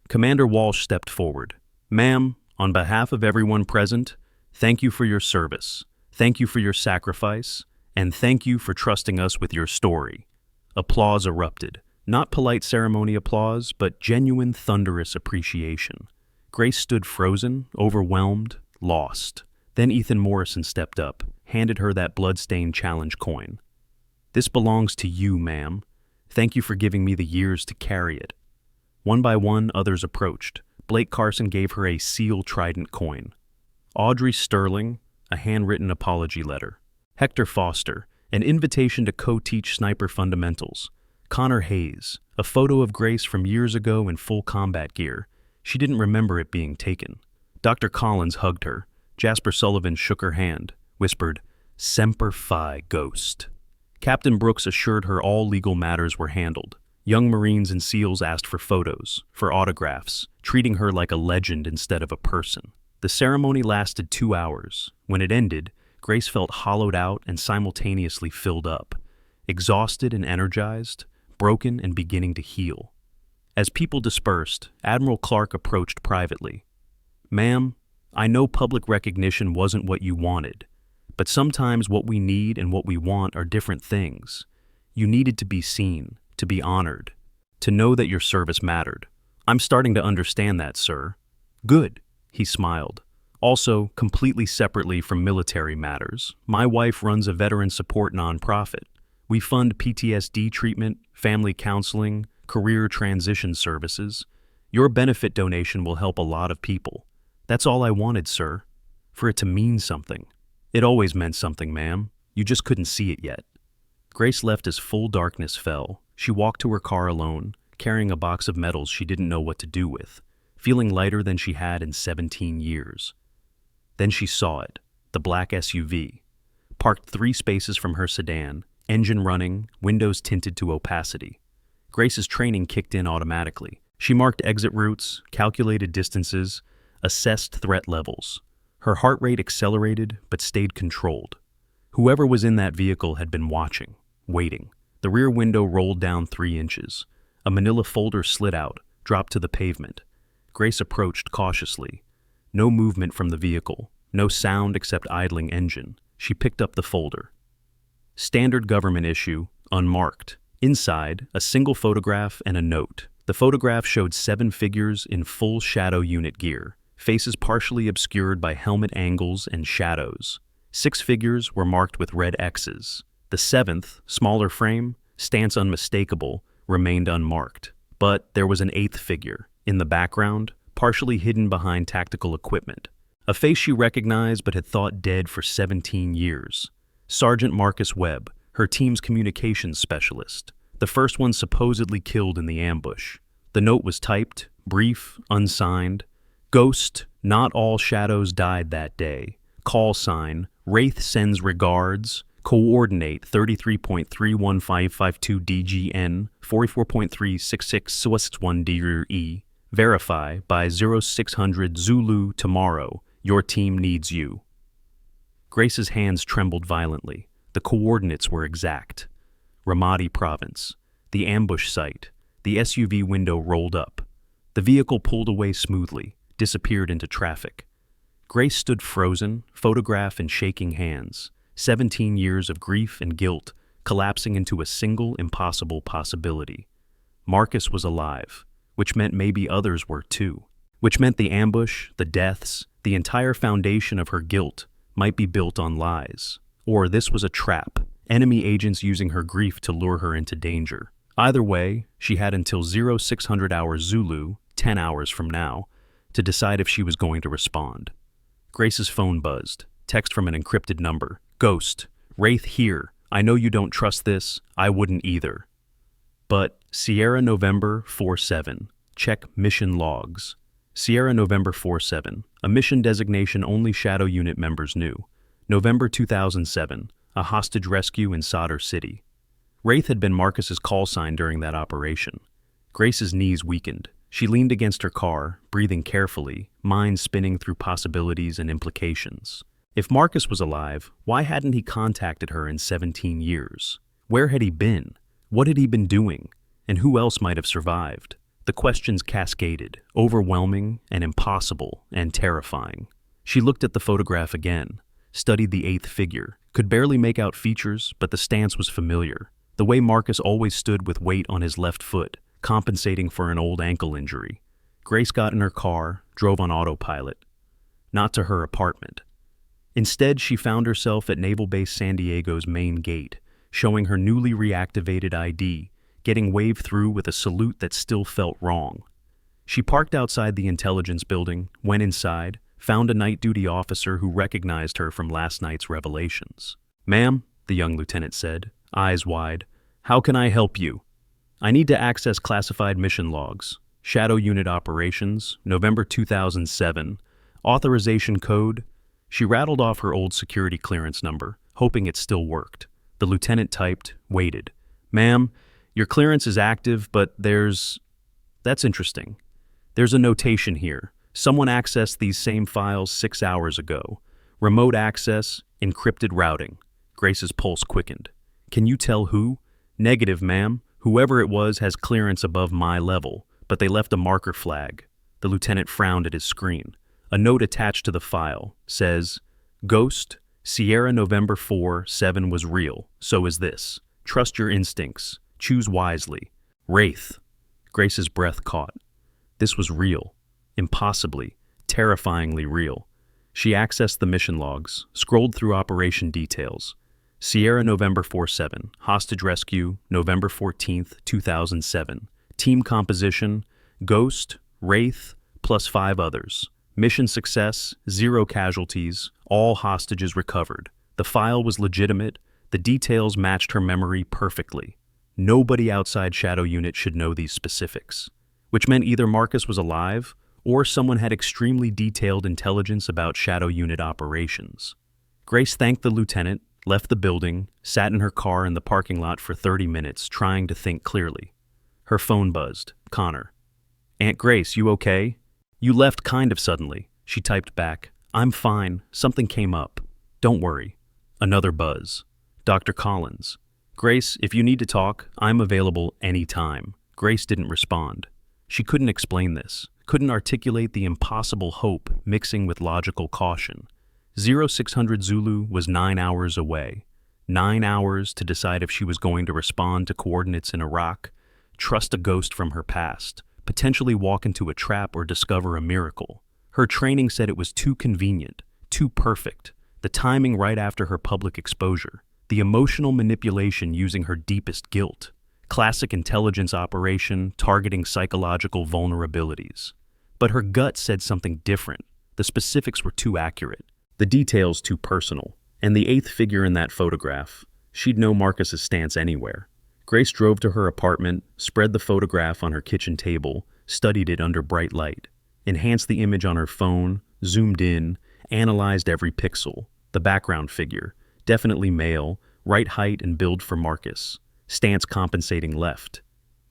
Commander Walsh stepped forward. "Ma'am, on behalf of everyone present, thank you for your service, thank you for your sacrifice, and thank you for trusting us with your story." Applause erupted. Not polite ceremony applause, but genuine thunderous appreciation. Grace stood frozen, overwhelmed, lost. Then Ethan Morrison stepped up, handed her that blood-stained challenge coin. "This belongs to you, ma'am. Thank you for giving me the years to carry it." One by one, others approached. Blake Carson gave her a seal trident coin. Audrey Sterling, a handwritten apology letter. Hector Foster, an invitation to co-teach sniper fundamentals. Connor Hayes, a photo of Grace from years ago in full combat gear. She didn't remember it being taken. Dr. Collins hugged her. Jasper Sullivan shook her hand, whispered, "Semper Fi, Ghost." Captain Brooks assured her all legal matters were handled. Young Marines and SEALs asked for photos, for autographs, treating her like a legend instead of a person. The ceremony lasted 2 hours. When it ended, Grace felt hollowed out and simultaneously filled up, exhausted and energized, broken and beginning to heal. As people dispersed, Admiral Clark approached privately. Ma'am, I know public recognition wasn't what you wanted, but sometimes what we need and what we want are different things. You needed to be seen, to be honored, to know that your service mattered. I'm starting to understand that, sir. Good, he smiled. Also, completely separately from military matters, my wife runs a veteran support nonprofit. We fund PTSD treatment, family counseling, career transition services. Your benefit donation will help a lot of people. That's all I wanted, sir. For it to mean something. It always meant something, ma'am. You just couldn't see it yet. Grace left as full darkness fell. She walked to her car alone, carrying a box of medals she didn't know what to do with, feeling lighter than she had in 17 years. Then she saw it, the black SUV, parked 3 spaces from her sedan, engine running, windows tinted to opacity. Grace's training kicked in automatically. She marked exit routes, calculated distances, assessed threat levels. Her heart rate accelerated but stayed controlled. Whoever was in that vehicle had been watching, waiting. The rear window rolled down 3 inches. A manila folder slid out, dropped to the pavement. Grace approached cautiously. No movement from the vehicle, no sound except idling engine. She picked up the folder. Standard government issue, unmarked. Inside, a single photograph and a note. The photograph showed 7 figures in full shadow unit gear, faces partially obscured by helmet angles and shadows. 6 figures were marked with red X's. The 7th, smaller frame, stance unmistakable, remained unmarked. But there was an 8th figure, in the background, partially hidden behind tactical equipment. A face she recognized but had thought dead for 17 years. Sergeant Marcus Webb, her team's communications specialist, the first one supposedly killed in the ambush. The note was typed, brief, unsigned. Ghost, not all shadows died that day. Call sign, Wraith sends regards. Coordinate 33.31552 DGN 44.36661 DRE. Verify by 0600 Zulu tomorrow. Your team needs you. Grace's hands trembled violently. The coordinates were exact. Ramadi Province. The ambush site. The SUV window rolled up. The vehicle pulled away smoothly, disappeared into traffic. Grace stood frozen, photograph in shaking hands. 17 years of grief and guilt collapsing into a single impossible possibility. Marcus was alive, which meant maybe others were too. Which meant the ambush, the deaths, the entire foundation of her guilt might be built on lies. Or this was a trap, enemy agents using her grief to lure her into danger. Either way, she had until 0600 hours Zulu, 10 hours from now, to decide if she was going to respond. Grace's phone buzzed, text from an encrypted number. Ghost, Wraith here. I know you don't trust this. I wouldn't either. But Sierra November 47. Check mission logs. Sierra November 47. A mission designation only Shadow Unit members knew. November 2007. A hostage rescue in Sadr City. Wraith had been Marcus's call sign during that operation. Grace's knees weakened. She leaned against her car, breathing carefully, mind spinning through possibilities and implications. If Marcus was alive, why hadn't he contacted her in 17 years? Where had he been? What had he been doing? And who else might have survived? The questions cascaded, overwhelming and impossible and terrifying. She looked at the photograph again, studied the 8th figure, could barely make out features, but the stance was familiar. The way Marcus always stood with weight on his left foot, compensating for an old ankle injury. Grace got in her car, drove on autopilot. Not to her apartment. Instead, she found herself at Naval Base San Diego's main gate, showing her newly reactivated ID, getting waved through with a salute that still felt wrong. She parked outside the intelligence building, went inside, found a night duty officer who recognized her from last night's revelations. "Ma'am," the young lieutenant said, eyes wide, "how can I help you?" "I need to access classified mission logs. Shadow Unit Operations, November 2007. Authorization code." She rattled off her old security clearance number, hoping it still worked. The lieutenant typed, waited. "Ma'am, your clearance is active, but That's interesting. There's a notation here. Someone accessed these same files 6 hours ago. Remote access, encrypted routing." Grace's pulse quickened. "Can you tell who?" "Negative, ma'am. Whoever it was has clearance above my level, but they left a marker flag." The lieutenant frowned at his screen. A note attached to the file says, Ghost, Sierra November 4-7 was real, so is this. Trust your instincts. Choose wisely. Wraith. Grace's breath caught. This was real. Impossibly, terrifyingly real. She accessed the mission logs, scrolled through operation details. Sierra November 4-7, hostage rescue, November 14th, 2007. Team composition, Ghost, Wraith, plus 5 others. Mission success, 0 casualties, all hostages recovered. The file was legitimate. The details matched her memory perfectly. Nobody outside Shadow Unit should know these specifics, which meant either Marcus was alive or someone had extremely detailed intelligence about Shadow Unit operations. Grace thanked the lieutenant, left the building, sat in her car in the parking lot for 30 minutes trying to think clearly. Her phone buzzed. Connor. Aunt Grace, you okay? You left kind of suddenly. She typed back. I'm fine. Something came up. Don't worry. Another buzz. Dr. Collins. Grace, if you need to talk, I'm available anytime. Grace didn't respond. She couldn't explain this, couldn't articulate the impossible hope mixing with logical caution. 0600 Zulu was 9 hours away. 9 hours to decide if she was going to respond to coordinates in Iraq, trust a ghost from her past, potentially walk into a trap or discover a miracle. Her training said it was too convenient, too perfect, the timing right after her public exposure, the emotional manipulation using her deepest guilt, classic intelligence operation targeting psychological vulnerabilities. But her gut said something different. The specifics were too accurate, the details too personal, and the 8th figure in that photograph, she'd know Marcus's stance anywhere. Grace drove to her apartment, spread the photograph on her kitchen table, studied it under bright light, enhanced the image on her phone, zoomed in, analyzed every pixel. The background figure, definitely male, right height and build for Marcus, stance compensating left.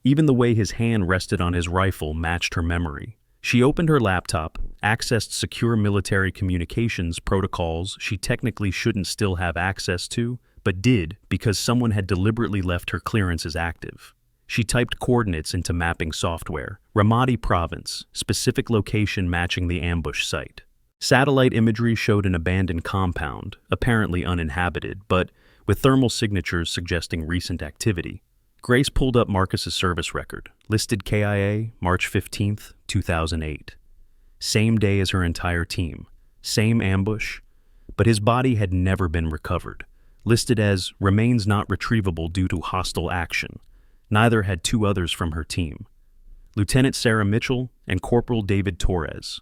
Even the way his hand rested on his rifle matched her memory. She opened her laptop, accessed secure military communications protocols she technically shouldn't still have access to, but did because someone had deliberately left her clearances active. She typed coordinates into mapping software. Ramadi Province, specific location matching the ambush site. Satellite imagery showed an abandoned compound, apparently uninhabited, but with thermal signatures suggesting recent activity. Grace pulled up Marcus's service record, listed KIA, March 15th, 2008. Same day as her entire team, same ambush, but his body had never been recovered, listed as remains not retrievable due to hostile action. Neither had 2 others from her team, Lieutenant Sarah Mitchell and Corporal David Torres.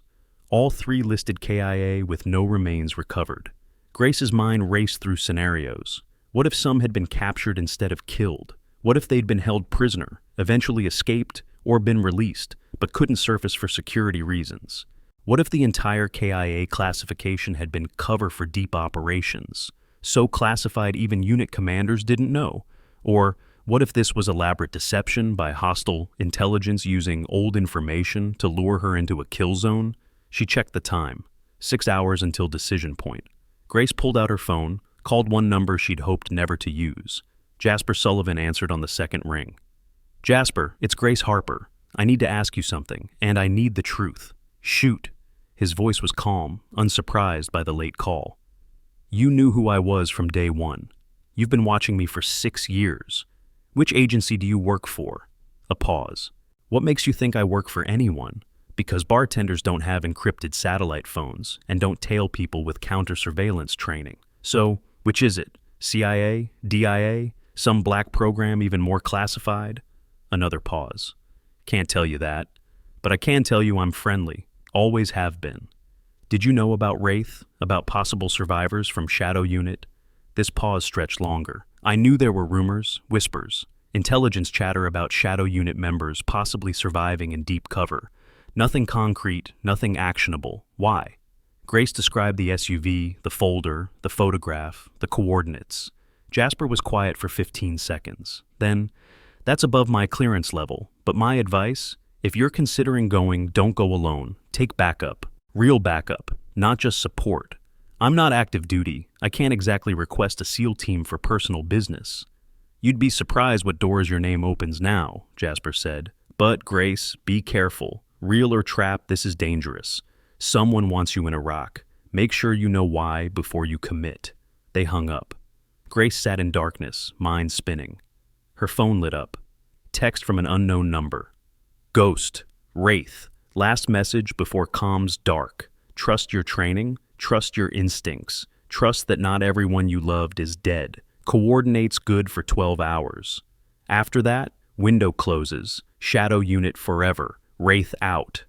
All 3 listed KIA with no remains recovered. Grace's mind raced through scenarios. What if some had been captured instead of killed? What if they'd been held prisoner, eventually escaped, or been released, but couldn't surface for security reasons? What if the entire KIA classification had been cover for deep operations, so classified even unit commanders didn't know? Or what if this was elaborate deception by hostile intelligence using old information to lure her into a kill zone? She checked the time. 6 hours until decision point. Grace pulled out her phone, called one number she'd hoped never to use. Jasper Sullivan answered on the second ring. Jasper, it's Grace Harper. I need to ask you something, and I need the truth. Shoot. His voice was calm, unsurprised by the late call. You knew who I was from day one. You've been watching me for 6 years. Which agency do you work for? A pause. What makes you think I work for anyone? Because bartenders don't have encrypted satellite phones and don't tail people with counter-surveillance training. So, which is it? CIA? DIA? Some black program even more classified? Another pause. Can't tell you that. But I can tell you I'm friendly. Always have been. Did you know about Wraith? About possible survivors from Shadow Unit? This pause stretched longer. I knew there were rumors, whispers, intelligence chatter about Shadow Unit members possibly surviving in deep cover. Nothing concrete, nothing actionable. Why? Grace described the SUV, the folder, the photograph, the coordinates. Jasper was quiet for 15 seconds. Then, that's above my clearance level, but my advice, if you're considering going, don't go alone. Take backup. Real backup, not just support. I'm not active duty. I can't exactly request a SEAL team for personal business. You'd be surprised what doors your name opens now, Jasper said. But, Grace, be careful. Real or trap, this is dangerous. Someone wants you in Iraq. Make sure you know why before you commit." They hung up. Grace sat in darkness, mind spinning. Her phone lit up. Text from an unknown number. "Ghost. Wraith. Last message before comms dark. Trust your training. Trust your instincts. Trust that not everyone you loved is dead. Coordinates good for 12 hours. After that, window closes. Shadow unit forever. Wraith out."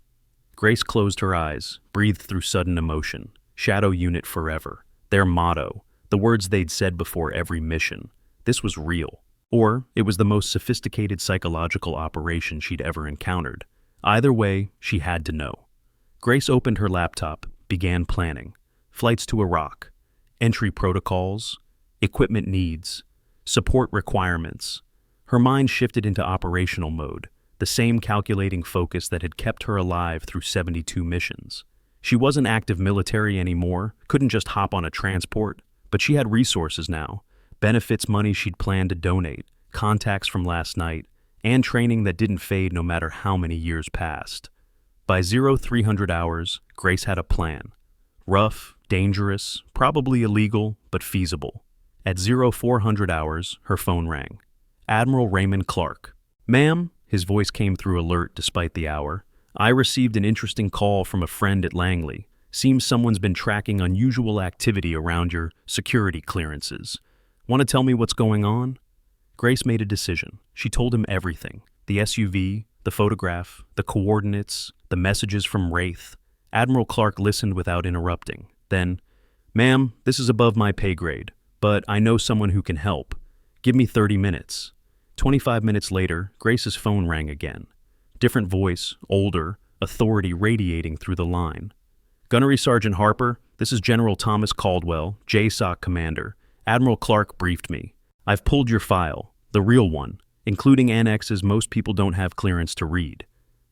Grace closed her eyes, breathed through sudden emotion. Shadow unit forever. Their motto. The words they'd said before every mission. This was real. Or it was the most sophisticated psychological operation she'd ever encountered. Either way, she had to know. Grace opened her laptop, began planning. Flights to Iraq. Entry protocols. Equipment needs. Support requirements. Her mind shifted into operational mode, the same calculating focus that had kept her alive through 72 missions. She wasn't active military anymore, couldn't just hop on a transport, but she had resources now, benefits money she'd planned to donate, contacts from last night, and training that didn't fade no matter how many years passed. By 0300 hours, Grace had a plan. Rough, dangerous, probably illegal, but feasible. At 0400 hours, her phone rang. Admiral Raymond Clark. "Ma'am," his voice came through alert despite the hour. "I received an interesting call from a friend at Langley. Seems someone's been tracking unusual activity around your security clearances. Want to tell me what's going on?" Grace made a decision. She told him everything. The SUV, the photograph, the coordinates, the messages from Wraith. Admiral Clark listened without interrupting. Then, "Ma'am, this is above my pay grade, but I know someone who can help. Give me 30 minutes. 25 minutes later, Grace's phone rang again. Different voice, older, authority radiating through the line. "Gunnery Sergeant Harper, this is General Thomas Caldwell, JSOC Commander. Admiral Clark briefed me. I've pulled your file, the real one, including annexes most people don't have clearance to read.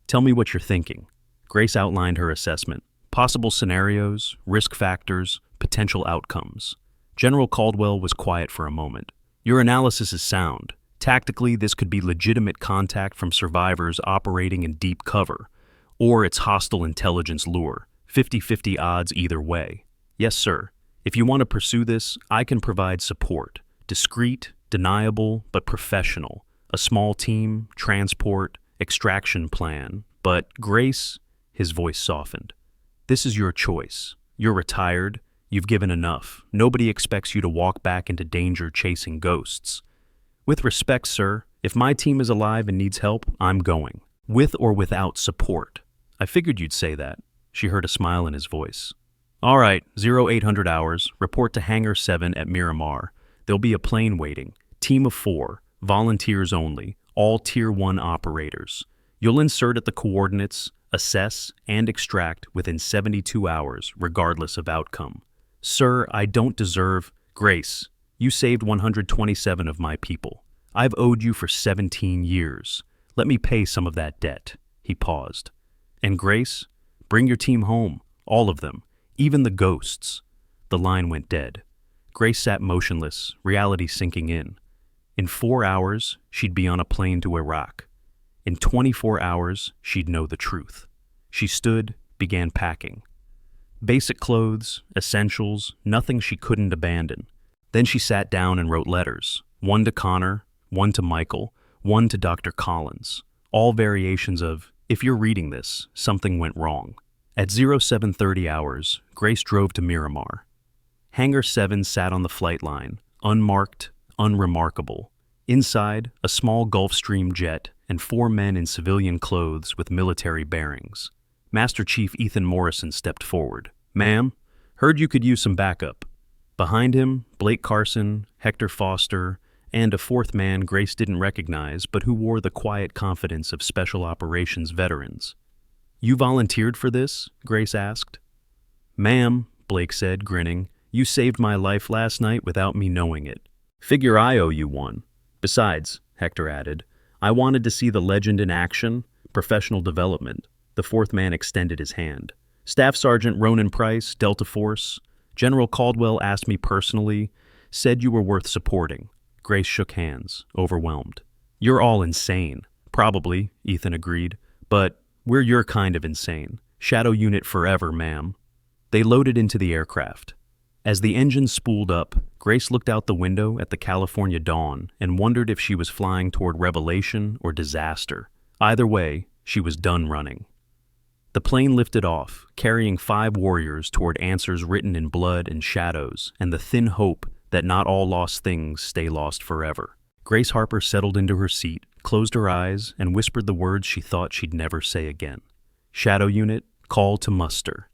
Tell me what you're thinking." Grace outlined her assessment. Possible scenarios, risk factors, potential outcomes. General Caldwell was quiet for a moment. "Your analysis is sound. Tactically, this could be legitimate contact from survivors operating in deep cover, or it's hostile intelligence lure. 50-50 odds either way. Yes, sir. If you want to pursue this, I can provide support. Discreet, deniable, but professional. A small team, transport, extraction plan. But Grace," his voice softened, "this is your choice. You're retired. You've given enough. Nobody expects you to walk back into danger chasing ghosts. With respect, sir, if my team is alive and needs help, I'm going. With or without support." "I figured you'd say that." She heard a smile in his voice. "All right, 0800 hours, report to Hangar 7 at Miramar. There'll be a plane waiting. Team of 4, volunteers only, all Tier 1 operators. You'll insert at the coordinates, assess, and extract within 72 hours, regardless of outcome. Sir, I don't deserve—" "Grace, you saved 127 of my people. I've owed you for 17 years. Let me pay some of that debt." He paused. "And Grace, bring your team home, all of them, even the ghosts." The line went dead. Grace sat motionless, reality sinking in. In 4 hours, she'd be on a plane to Iraq. In 24 hours, she'd know the truth. She stood, began packing. Basic clothes, essentials, nothing she couldn't abandon. Then she sat down and wrote letters. One to Connor, one to Michael, one to Dr. Collins. All variations of, "If you're reading this, something went wrong." At 0730 hours, Grace drove to Miramar. Hangar 7 sat on the flight line, unmarked, unremarkable. Inside, a small Gulfstream jet and 4 men in civilian clothes with military bearings. Master Chief Ethan Morrison stepped forward. "Ma'am, heard you could use some backup." Behind him, Blake Carson, Hector Foster, and a 4th man Grace didn't recognize but who wore the quiet confidence of special operations veterans. "You volunteered for this?" Grace asked. "Ma'am," Blake said, grinning, "you saved my life last night without me knowing it. Figure I owe you one. Besides," Hector added, "I wanted to see the legend in action, professional development." The 4th man extended his hand. "Staff Sergeant Ronan Price, Delta Force. General Caldwell asked me personally, said you were worth supporting." Grace shook hands, overwhelmed. "You're all insane." "Probably," Ethan agreed, "but we're your kind of insane. Shadow Unit forever, ma'am. They loaded into the aircraft. As the engine spooled up, Grace looked out the window at the California dawn and wondered if she was flying toward revelation or disaster. Either way, she was done running. The plane lifted off, carrying 5 warriors toward answers written in blood and shadows, and the thin hope that not all lost things stay lost forever. Grace Harper settled into her seat, closed her eyes, and whispered the words she thought she'd never say again. Shadow Unit, call to muster.